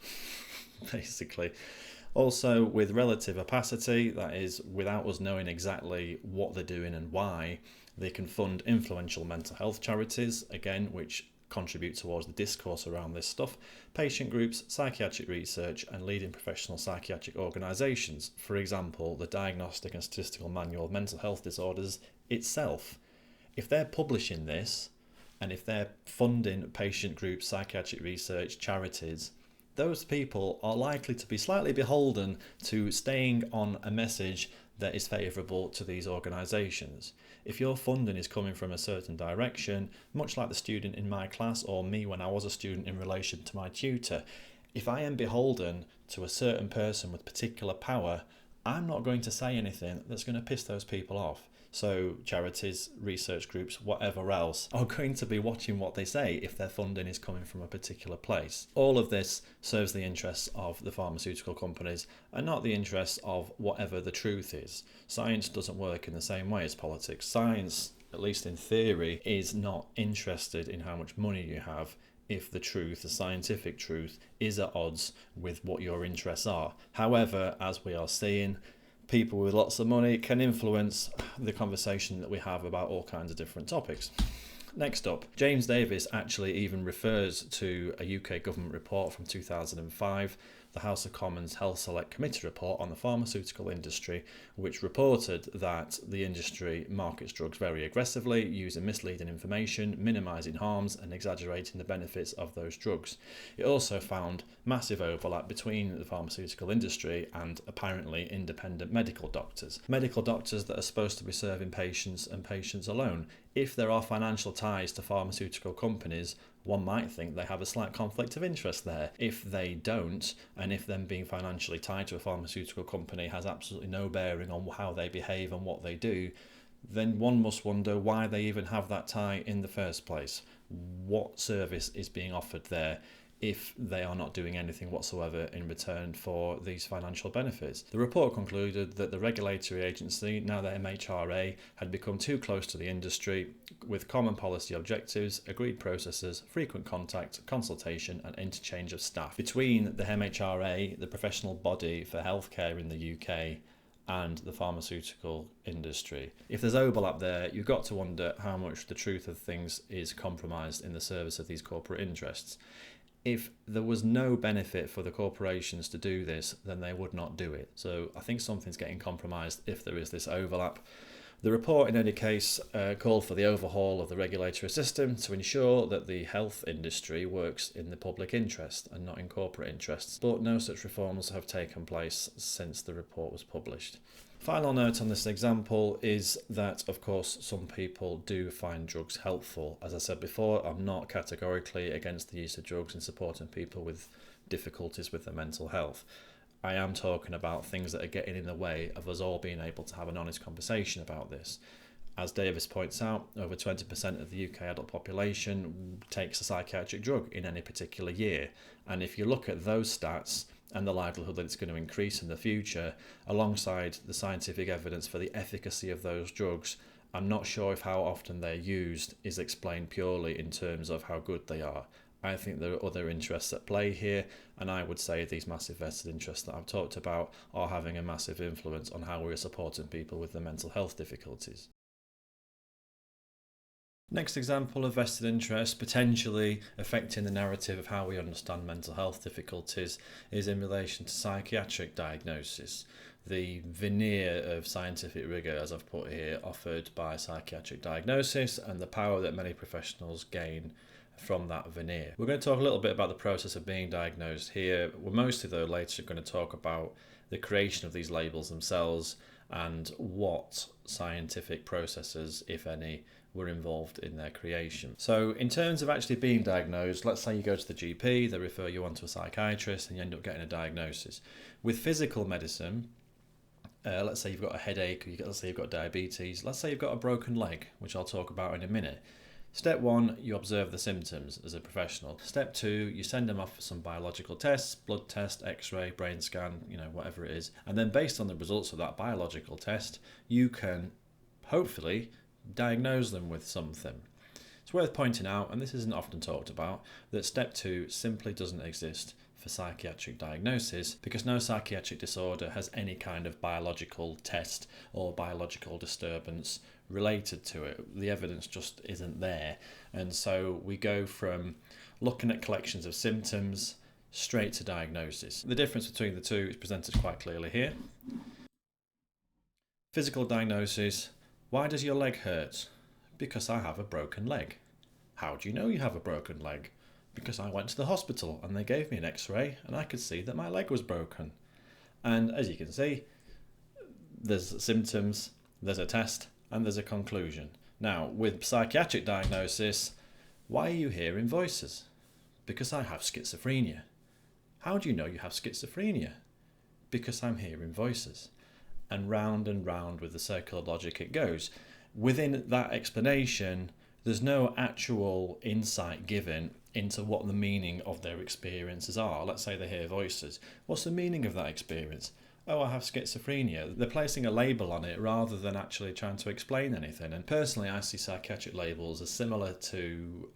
basically. Also, with relative opacity, that is, without us knowing exactly what they're doing and why, they can fund influential mental health charities, again, which contribute towards the discourse around this stuff, patient groups, psychiatric research, and leading professional psychiatric organisations. For example, the Diagnostic and Statistical Manual of Mental Health Disorders itself. If they're publishing this, and if they're funding patient groups, psychiatric research, charities, those people are likely to be slightly beholden to staying on a message that is favourable to these organisations. If your funding is coming from a certain direction, much like the student in my class or me when I was a student in relation to my tutor, if I am beholden to a certain person with particular power, I'm not going to say anything that's going to piss those people off. So charities, research groups, whatever else are going to be watching what they say if their funding is coming from a particular place. All of this serves the interests of the pharmaceutical companies and not the interests of whatever the truth is. Science doesn't work in the same way as politics. Science, at least in theory, is not interested in how much money you have if the truth, the scientific truth, is at odds with what your interests are. However, as we are seeing, people with lots of money can influence the conversation that we have about all kinds of different topics. Next up, James Davies actually even refers to a UK government report from 2005, the House of Commons Health Select Committee report on the pharmaceutical industry, which reported that the industry markets drugs very aggressively, using misleading information, minimising harms and exaggerating the benefits of those drugs. It also found massive overlap between the pharmaceutical industry and apparently independent medical doctors. Medical doctors that are supposed to be serving patients and patients alone. If there are financial ties to pharmaceutical companies, one might think they have a slight conflict of interest there. If they don't, and if them being financially tied to a pharmaceutical company has absolutely no bearing on how they behave and what they do, then one must wonder why they even have that tie in the first place. What service is being offered there if they are not doing anything whatsoever in return for these financial benefits? The report concluded that the regulatory agency, now the MHRA, had become too close to the industry with common policy objectives, agreed processes, frequent contact, consultation and interchange of staff between the MHRA, the professional body for healthcare in the UK, and the pharmaceutical industry. If there's overlap there, you've got to wonder how much the truth of things is compromised in the service of these corporate interests. If there was no benefit for the corporations to do this, then they would not do it. So I think something's getting compromised if there is this overlap. The report, in any case, called for the overhaul of the regulatory system to ensure that the health industry works in the public interest and not in corporate interests. But no such reforms have taken place since the report was published. Final note on this example is that, of course, some people do find drugs helpful. As I said before, I'm not categorically against the use of drugs in supporting people with difficulties with their mental health. I am talking about things that are getting in the way of us all being able to have an honest conversation about this. As Davies points out, over 20% of the UK adult population takes a psychiatric drug in any particular year. And if you look at those stats, and the likelihood that it's going to increase in the future, alongside the scientific evidence for the efficacy of those drugs, I'm not sure if how often they're used is explained purely in terms of how good they are. I think there are other interests at play here, and I would say these massive vested interests that I've talked about are having a massive influence on how we're supporting people with their mental health difficulties. Next example of vested interest potentially affecting the narrative of how we understand mental health difficulties is in relation to psychiatric diagnosis, the veneer of scientific rigour, as I've put here, offered by psychiatric diagnosis and the power that many professionals gain from that veneer. We're going to talk a little bit about the process of being diagnosed here. We're mostly, though, later going to talk about the creation of these labels themselves and what scientific processes, if any, were involved in their creation. So in terms of actually being diagnosed, let's say you go to the GP, they refer you on to a psychiatrist and you end up getting a diagnosis. With physical medicine, let's say you've got a headache, let's say you've got diabetes, let's say you've got a broken leg, which I'll talk about in a minute. Step 1, you observe the symptoms as a professional. Step 2, you send them off for some biological tests, blood test, x-ray, brain scan, whatever it is. And then based on the results of that biological test, you can hopefully diagnose them with something. It's worth pointing out, and this isn't often talked about, that step 2 simply doesn't exist for psychiatric diagnosis because no psychiatric disorder has any kind of biological test or biological disturbance related to it. The evidence just isn't there, and so we go from looking at collections of symptoms straight to diagnosis. The difference between the two is presented quite clearly here. Physical diagnosis. Why does your leg hurt? Because I have a broken leg. How do you know you have a broken leg? Because I went to the hospital and they gave me an x-ray and I could see that my leg was broken. And as you can see, there's symptoms, there's a test, and there's a conclusion. Now, with psychiatric diagnosis, why are you hearing voices? Because I have schizophrenia. How do you know you have schizophrenia? Because I'm hearing voices. and round with the circular logic it goes. Within that explanation, there's no actual insight given into what the meaning of their experiences are. Let's say they hear voices. What's the meaning of that experience? Oh, I have schizophrenia. They're placing a label on it rather than actually trying to explain anything. And personally, I see psychiatric labels as similar to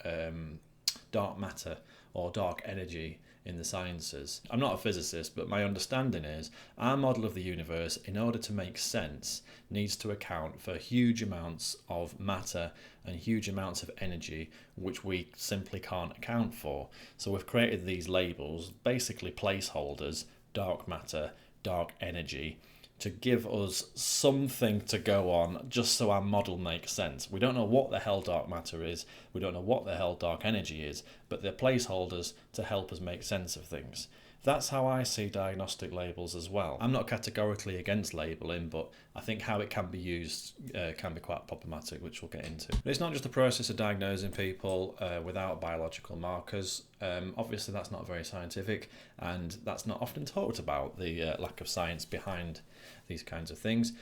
dark matter or dark energy in the sciences. I'm not a physicist, but my understanding is our model of the universe, in order to make sense, needs to account for huge amounts of matter and huge amounts of energy, which we simply can't account for. So we've created these labels, basically placeholders, dark matter, dark energy, to give us something to go on just so our model makes sense. We don't know what the hell dark matter is, we don't know what the hell dark energy is, but they're placeholders to help us make sense of things. That's how I see diagnostic labels as well. I'm not categorically against labelling, but I think how it can be used can be quite problematic, which we'll get into. But it's not just the process of diagnosing people without biological markers. Obviously that's not very scientific, and that's not often talked about, the lack of science behind these kinds of things.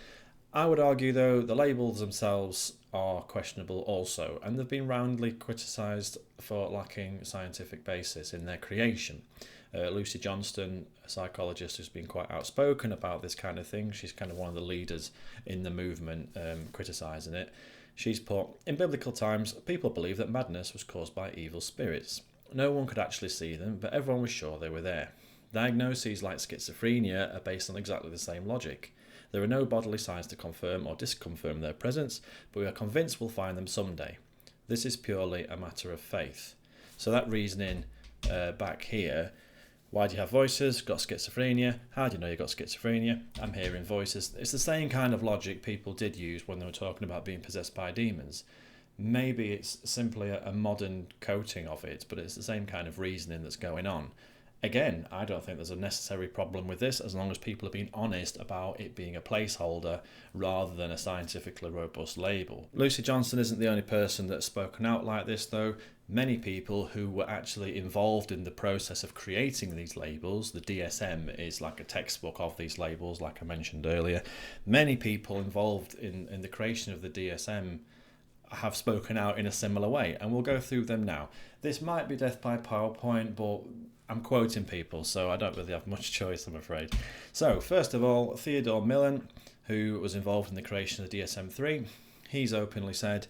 I would argue, though, the labels themselves are questionable also, and they've been roundly criticised for lacking scientific basis in their creation. Lucy Johnston, a psychologist who's been quite outspoken about this kind of thing, she's kind of one of the leaders in the movement criticising it. She's put, in biblical times, people believed that madness was caused by evil spirits. No one could actually see them, but everyone was sure they were there. Diagnoses like schizophrenia are based on exactly the same logic. There are no bodily signs to confirm or disconfirm their presence, but we are convinced we'll find them someday. This is purely a matter of faith. So that reasoning back here, why do you have voices? Got schizophrenia. How do you know you got schizophrenia? I'm hearing voices. It's the same kind of logic people did use when they were talking about being possessed by demons. Maybe it's simply a modern coating of it, but it's the same kind of reasoning that's going on. Again, I don't think there's a necessary problem with this as long as people are being honest about it being a placeholder rather than a scientifically robust label. Lucy Johnston isn't the only person that's spoken out like this, though. Many people who were actually involved in the process of creating these labels, the DSM is like a textbook of these labels, like I mentioned earlier. Many people involved in the creation of the DSM have spoken out in a similar way, and we'll go through them now. This might be death by PowerPoint, but I'm quoting people, so I don't really have much choice, I'm afraid. So, first of all, Theodore Millen, who was involved in the creation of the DSM-3, he's openly said,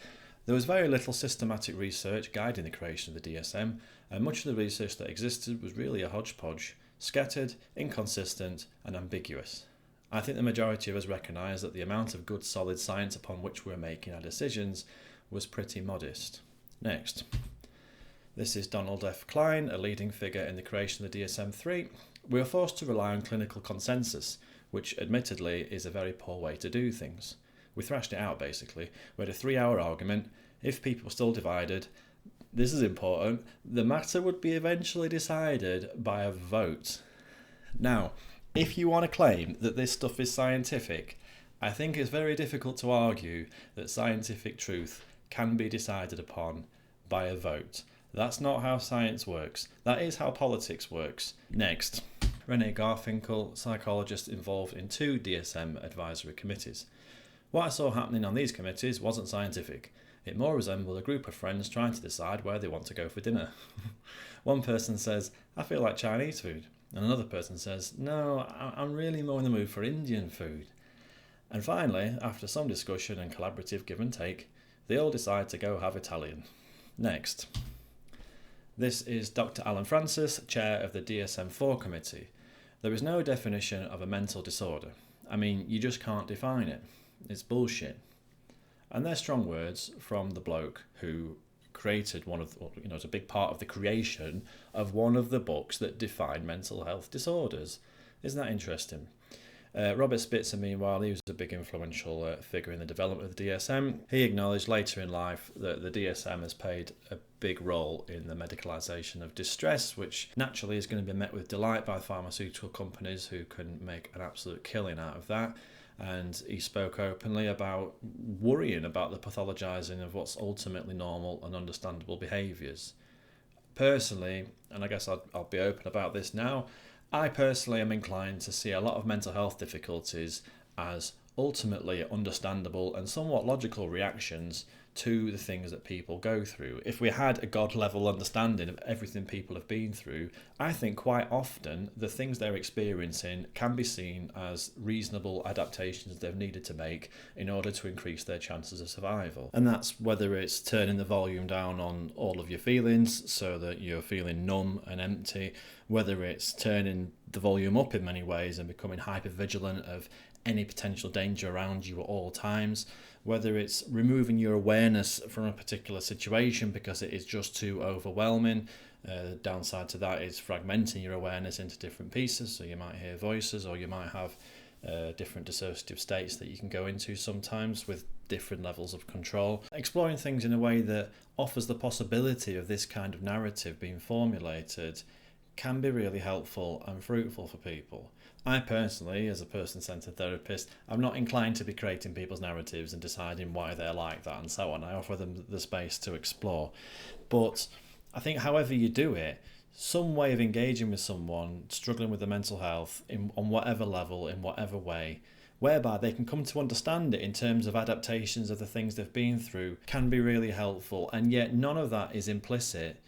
there was very little systematic research guiding the creation of the DSM, and much of the research that existed was really a hodgepodge, scattered, inconsistent, and ambiguous. I think the majority of us recognise that the amount of good solid science upon which we're making our decisions was pretty modest. Next. This is Donald F. Klein, a leading figure in the creation of the DSM-3. We are forced to rely on clinical consensus, which admittedly is a very poor way to do things. We thrashed it out, basically. We had a 3-hour argument. If people were still divided, this is important, the matter would be eventually decided by a vote. Now, if you want to claim that this stuff is scientific, I think it's very difficult to argue that scientific truth can be decided upon by a vote. That's not how science works. That is how politics works. Next, René Garfinkel, psychologist involved in 2 DSM advisory committees. What I saw happening on these committees wasn't scientific. It more resembled a group of friends trying to decide where they want to go for dinner. One person says, I feel like Chinese food. And another person says, no, I'm really more in the mood for Indian food. And finally, after some discussion and collaborative give and take, they all decide to go have Italian. Next. This is Dr. Alan Francis, chair of the DSM-4 committee. There is no definition of a mental disorder. I mean, you just can't define it. It's bullshit. And they're strong words from the bloke who created one of, it's a big part of the creation of one of the books that define mental health disorders. Isn't that interesting? Robert Spitzer, meanwhile, he was a big influential figure in the development of the DSM. He acknowledged later in life that the DSM has played a big role in the medicalisation of distress, which naturally is going to be met with delight by pharmaceutical companies who can make an absolute killing out of that. And he spoke openly about worrying about the pathologising of what's ultimately normal and understandable behaviours. Personally, and I guess I'll be open about this now, I personally am inclined to see a lot of mental health difficulties as ultimately understandable and somewhat logical reactions to the things that people go through. If we had a God-level understanding of everything people have been through, I think quite often the things they're experiencing can be seen as reasonable adaptations they've needed to make in order to increase their chances of survival. And that's whether it's turning the volume down on all of your feelings so that you're feeling numb and empty, whether it's turning the volume up in many ways and becoming hyper-vigilant of any potential danger around you at all times, whether it's removing your awareness from a particular situation because it is just too overwhelming. The downside to that is fragmenting your awareness into different pieces, so you might hear voices or you might have different dissociative states that you can go into sometimes with different levels of control. Exploring things in a way that offers the possibility of this kind of narrative being formulated can be really helpful and fruitful for people. I personally, as a person-centred therapist, I'm not inclined to be creating people's narratives and deciding why they're like that and so on. I offer them the space to explore. But I think however you do it, some way of engaging with someone struggling with their mental health on whatever level, in whatever way, whereby they can come to understand it in terms of adaptations of the things they've been through, can be really helpful. And yet none of that is implicit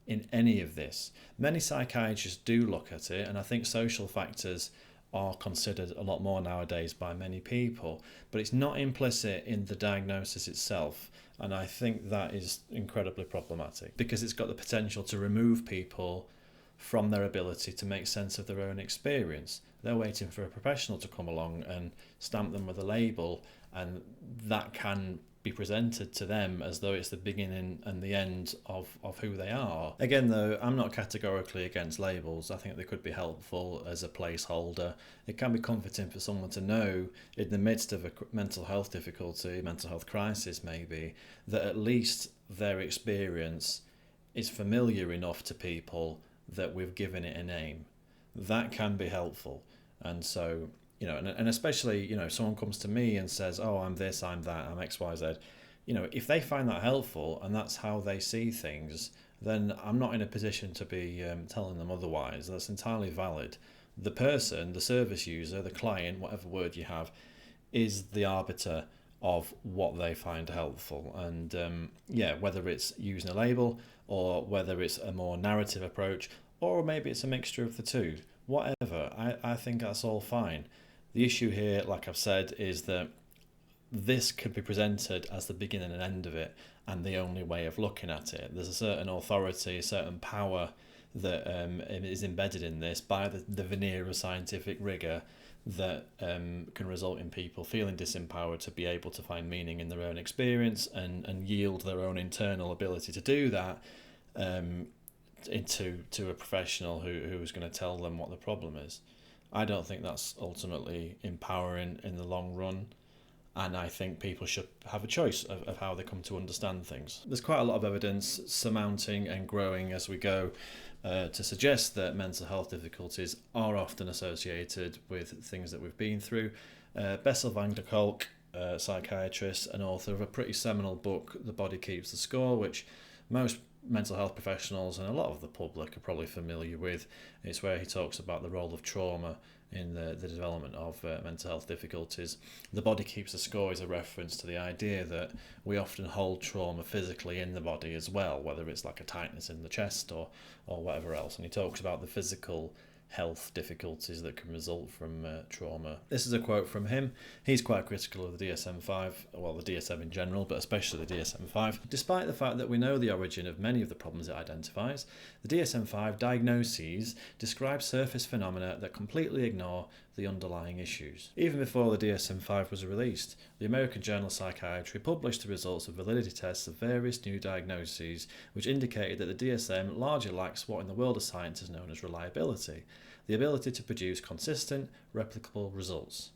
in any of this. Many psychiatrists do look at it, and I think social factors are considered a lot more nowadays by many people, but it's not implicit in the diagnosis itself, and I think that is incredibly problematic because it's got the potential to remove people from their ability to make sense of their own experience. They're waiting for a professional to come along and stamp them with a label, and that can be presented to them as though it's the beginning and the end of who they are. Again though, I'm not categorically against labels. I think they could be helpful as a placeholder. It can be comforting for someone to know in the midst of a mental health difficulty, mental health crisis maybe, that at least their experience is familiar enough to people that we've given it a name. That can be helpful. And so, and especially, if someone comes to me and says, oh, I'm this, I'm that, I'm X, Y, Z, if they find that helpful and that's how they see things, then I'm not in a position to be telling them otherwise. That's entirely valid. The person, the service user, the client, whatever word you have, is the arbiter of what they find helpful. And whether it's using a label or whether it's a more narrative approach, or maybe it's a mixture of the two, whatever, I think that's all fine. The issue here, like I've said, is that this could be presented as the beginning and end of it and the only way of looking at it. There's a certain authority, a certain power that is embedded in this by the veneer of scientific rigour that can result in people feeling disempowered to be able to find meaning in their own experience and yield their own internal ability to do that to a professional who is going to tell them what the problem is. I don't think that's ultimately empowering in the long run, and I think people should have a choice of how they come to understand things. There's quite a lot of evidence surmounting and growing as we go to suggest that mental health difficulties are often associated with things that we've been through. Bessel van der Kolk, psychiatrist and author of a pretty seminal book, The Body Keeps the Score, which most mental health professionals and a lot of the public are probably familiar with. It's where he talks about the role of trauma in the development of mental health difficulties. The body keeps the score is a reference to the idea that we often hold trauma physically in the body as well, whether it's like a tightness in the chest or whatever else. And he talks about the physical health difficulties that can result from trauma. This is a quote from him. He's quite critical of the DSM-5, well, the DSM in general, but especially the DSM-5. Despite the fact that we know the origin of many of the problems it identifies, the DSM-5 diagnoses describe surface phenomena that completely ignore the underlying issues. Even before the DSM-5 was released, the American Journal of Psychiatry published the results of validity tests of various new diagnoses, which indicated that the DSM largely lacks what in the world of science is known as reliability, the ability to produce consistent, replicable results.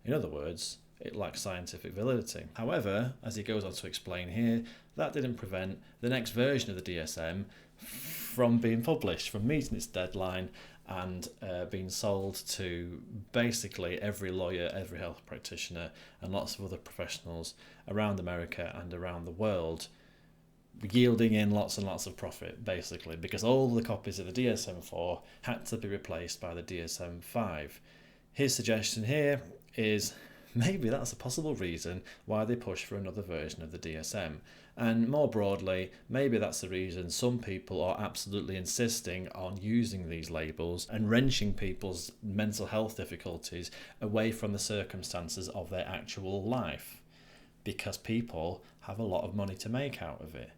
In other words, it lacks scientific validity. However, as he goes on to explain here, that didn't prevent the next version of the DSM from being published, from meeting its deadline and being sold to basically every lawyer, every health practitioner and lots of other professionals around America and around the world, yielding in lots and lots of profit, basically, because all the copies of the DSM-4 had to be replaced by the DSM-5. His suggestion here is maybe that's a possible reason why they push for another version of the DSM. And more broadly, maybe that's the reason some people are absolutely insisting on using these labels and wrenching people's mental health difficulties away from the circumstances of their actual life, because people have a lot of money to make out of it.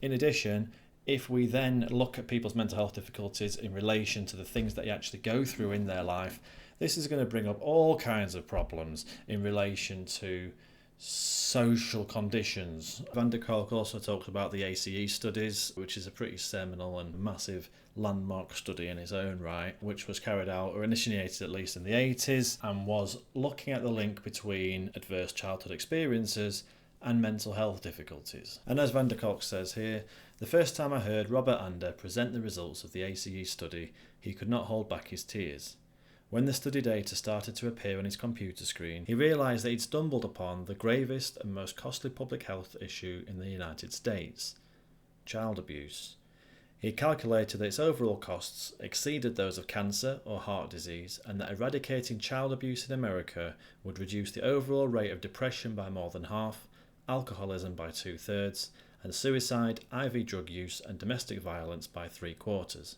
In addition, if we then look at people's mental health difficulties in relation to the things that they actually go through in their life, this is going to bring up all kinds of problems in relation to social conditions. Van der Kolk also talks about the ACE studies, which is a pretty seminal and massive landmark study in its own right, which was carried out, or initiated at least in the 80s, and was looking at the link between adverse childhood experiences and mental health difficulties. And as Van der Kolk says here, the first time I heard Robert Ander present the results of the ACE study, he could not hold back his tears. When the study data started to appear on his computer screen, he realised that he'd stumbled upon the gravest and most costly public health issue in the United States: child abuse. He calculated that its overall costs exceeded those of cancer or heart disease, and that eradicating child abuse in America would reduce the overall rate of depression by more than half, alcoholism by 2/3, and suicide, IV drug use, and domestic violence by 3/4.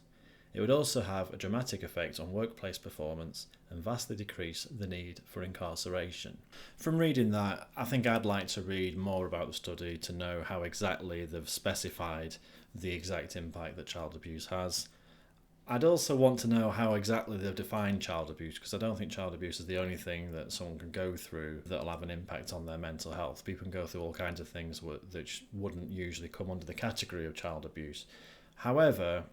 It would also have a dramatic effect on workplace performance and vastly decrease the need for incarceration. From reading that, I think I'd like to read more about the study to know how exactly they've specified the exact impact that child abuse has. I'd also want to know how exactly they've defined child abuse, because I don't think child abuse is the only thing that someone can go through that'll have an impact on their mental health. People can go through all kinds of things that wouldn't usually come under the category of child abuse. However,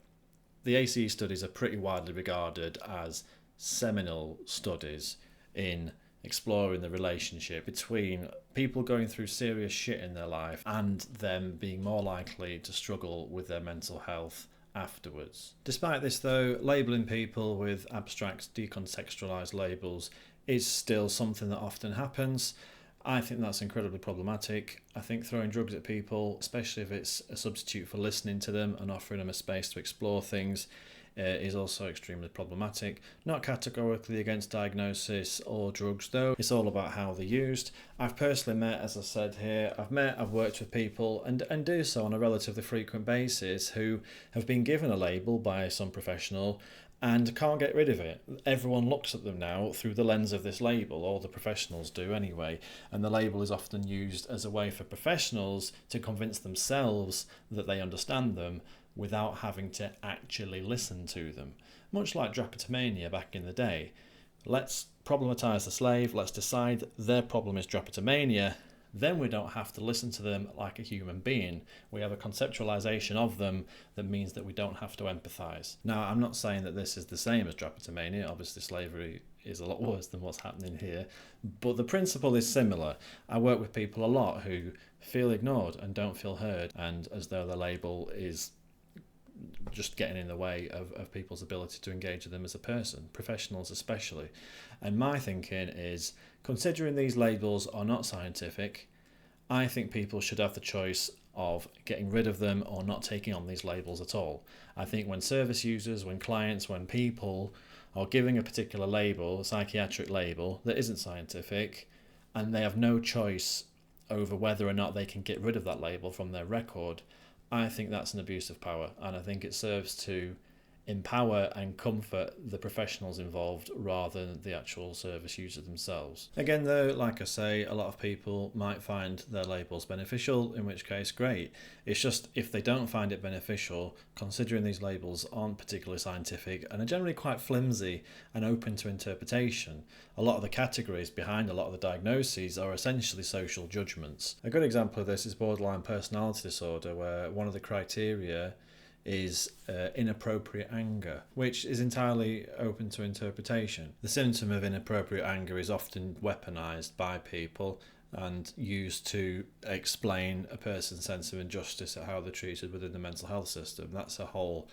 the ACE studies are pretty widely regarded as seminal studies in exploring the relationship between people going through serious shit in their life and them being more likely to struggle with their mental health afterwards. Despite this though, labelling people with abstract, decontextualised labels is still something that often happens. I think that's incredibly problematic. I think throwing drugs at people, especially if it's a substitute for listening to them and offering them a space to explore things, is also extremely problematic. Not categorically against diagnosis or drugs though, it's all about how they're used. I've personally met, as I said here, I've worked with people and do so on a relatively frequent basis who have been given a label by some professional and can't get rid of it. Everyone looks at them now through the lens of this label, or the professionals do anyway, and the label is often used as a way for professionals to convince themselves that they understand them without having to actually listen to them. Much like drapetomania back in the day. Let's problematise the slave, let's decide their problem is drapetomania, then we don't have to listen to them like a human being. We have a conceptualization of them that means that we don't have to empathise. Now, I'm not saying that this is the same as drapetomania. Obviously, slavery is a lot worse than what's happening here. But the principle is similar. I work with people a lot who feel ignored and don't feel heard, and as though the label is just getting in the way of people's ability to engage with them as a person, professionals especially. And my thinking is, considering these labels are not scientific, I think people should have the choice of getting rid of them or not taking on these labels at all. I think when service users, when clients, when people are giving a particular label, a psychiatric label, that isn't scientific, and they have no choice over whether or not they can get rid of that label from their record, I think that's an abuse of power, and I think it serves to empower and comfort the professionals involved rather than the actual service user themselves. Again though, like I say, a lot of people might find their labels beneficial, in which case great. It's just if they don't find it beneficial, considering these labels aren't particularly scientific and are generally quite flimsy and open to interpretation, a lot of the categories behind a lot of the diagnoses are essentially social judgments. A good example of this is borderline personality disorder, where one of the criteria is inappropriate anger, which is entirely open to interpretation. The symptom of inappropriate anger is often weaponized by people and used to explain a person's sense of injustice at how they're treated within the mental health system. That's a whole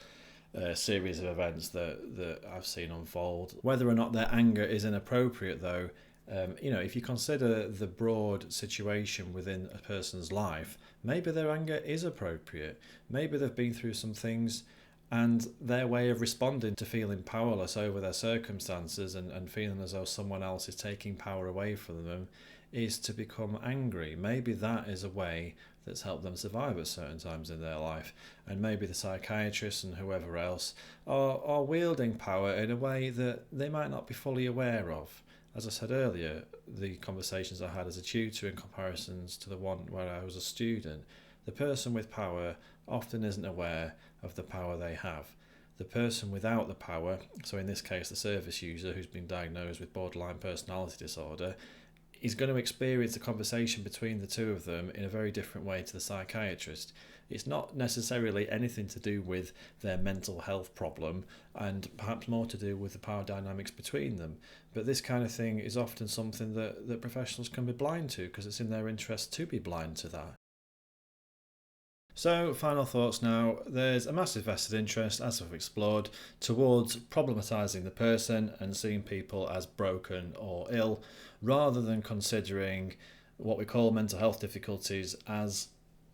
series of events that I've seen unfold. Whether or not their anger is inappropriate though, if you consider the broad situation within a person's life, maybe their anger is appropriate. Maybe they've been through some things And their way of responding to feeling powerless over their circumstances and feeling as though someone else is taking power away from them is to become angry. Maybe that is a way that's helped them survive at certain times in their life. And maybe the psychiatrists and whoever else are wielding power in a way that they might not be fully aware of. As I said earlier, the conversations I had as a tutor in comparisons to the one where I was a student, the person with power often isn't aware of the power they have. The person without the power, so in this case the service user who's been diagnosed with borderline personality disorder, is going to experience the conversation between the two of them in a very different way to the psychiatrist. It's not necessarily anything to do with their mental health problem, and perhaps more to do with the power dynamics between them. But this kind of thing is often something that professionals can be blind to, because it's in their interest to be blind to that. So, final thoughts now. There's a massive vested interest, as we've explored, towards problematising the person and seeing people as broken or ill, rather than considering what we call mental health difficulties as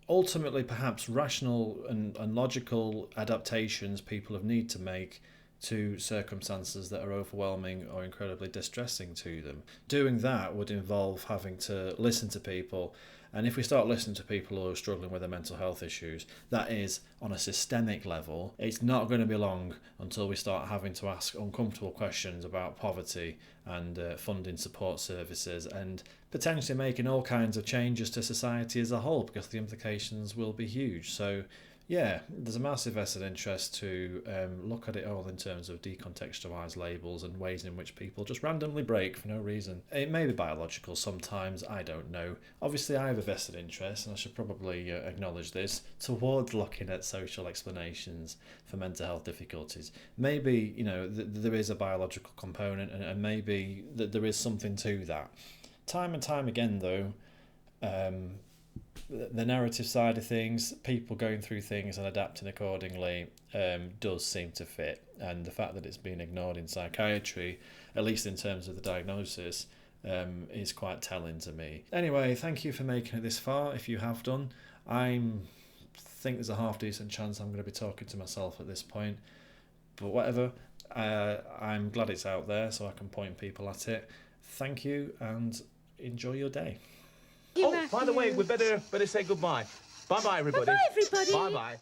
ultimately perhaps rational and logical adaptations people have need to make to circumstances that are overwhelming or incredibly distressing to them. Doing that would involve having to listen to people, and if we start listening to people who are struggling with their mental health issues, that is on a systemic level, it's not going to be long until we start having to ask uncomfortable questions about poverty and funding support services, and potentially making all kinds of changes to society as a whole, because the implications will be huge. So yeah, there's a massive vested interest to look at it all in terms of decontextualised labels and ways in which people just randomly break for no reason. It may be biological sometimes, I don't know. Obviously I have a vested interest, and I should probably acknowledge this, towards looking at social explanations for mental health difficulties. Maybe, there is a biological component, and maybe that there is something to that. Time and time again though, the narrative side of things, people going through things and adapting accordingly, does seem to fit. And the fact that it's been ignored in psychiatry, at least in terms of the diagnosis, is quite telling to me. Anyway, thank you for making it this far, if you have done. I think there's a half decent chance I'm going to be talking to myself at this point. But whatever, I'm glad it's out there so I can point people at it. Thank you, and enjoy your day. Oh, by the way, we better say goodbye. Bye-bye, everybody. Bye-bye, everybody. Bye-bye.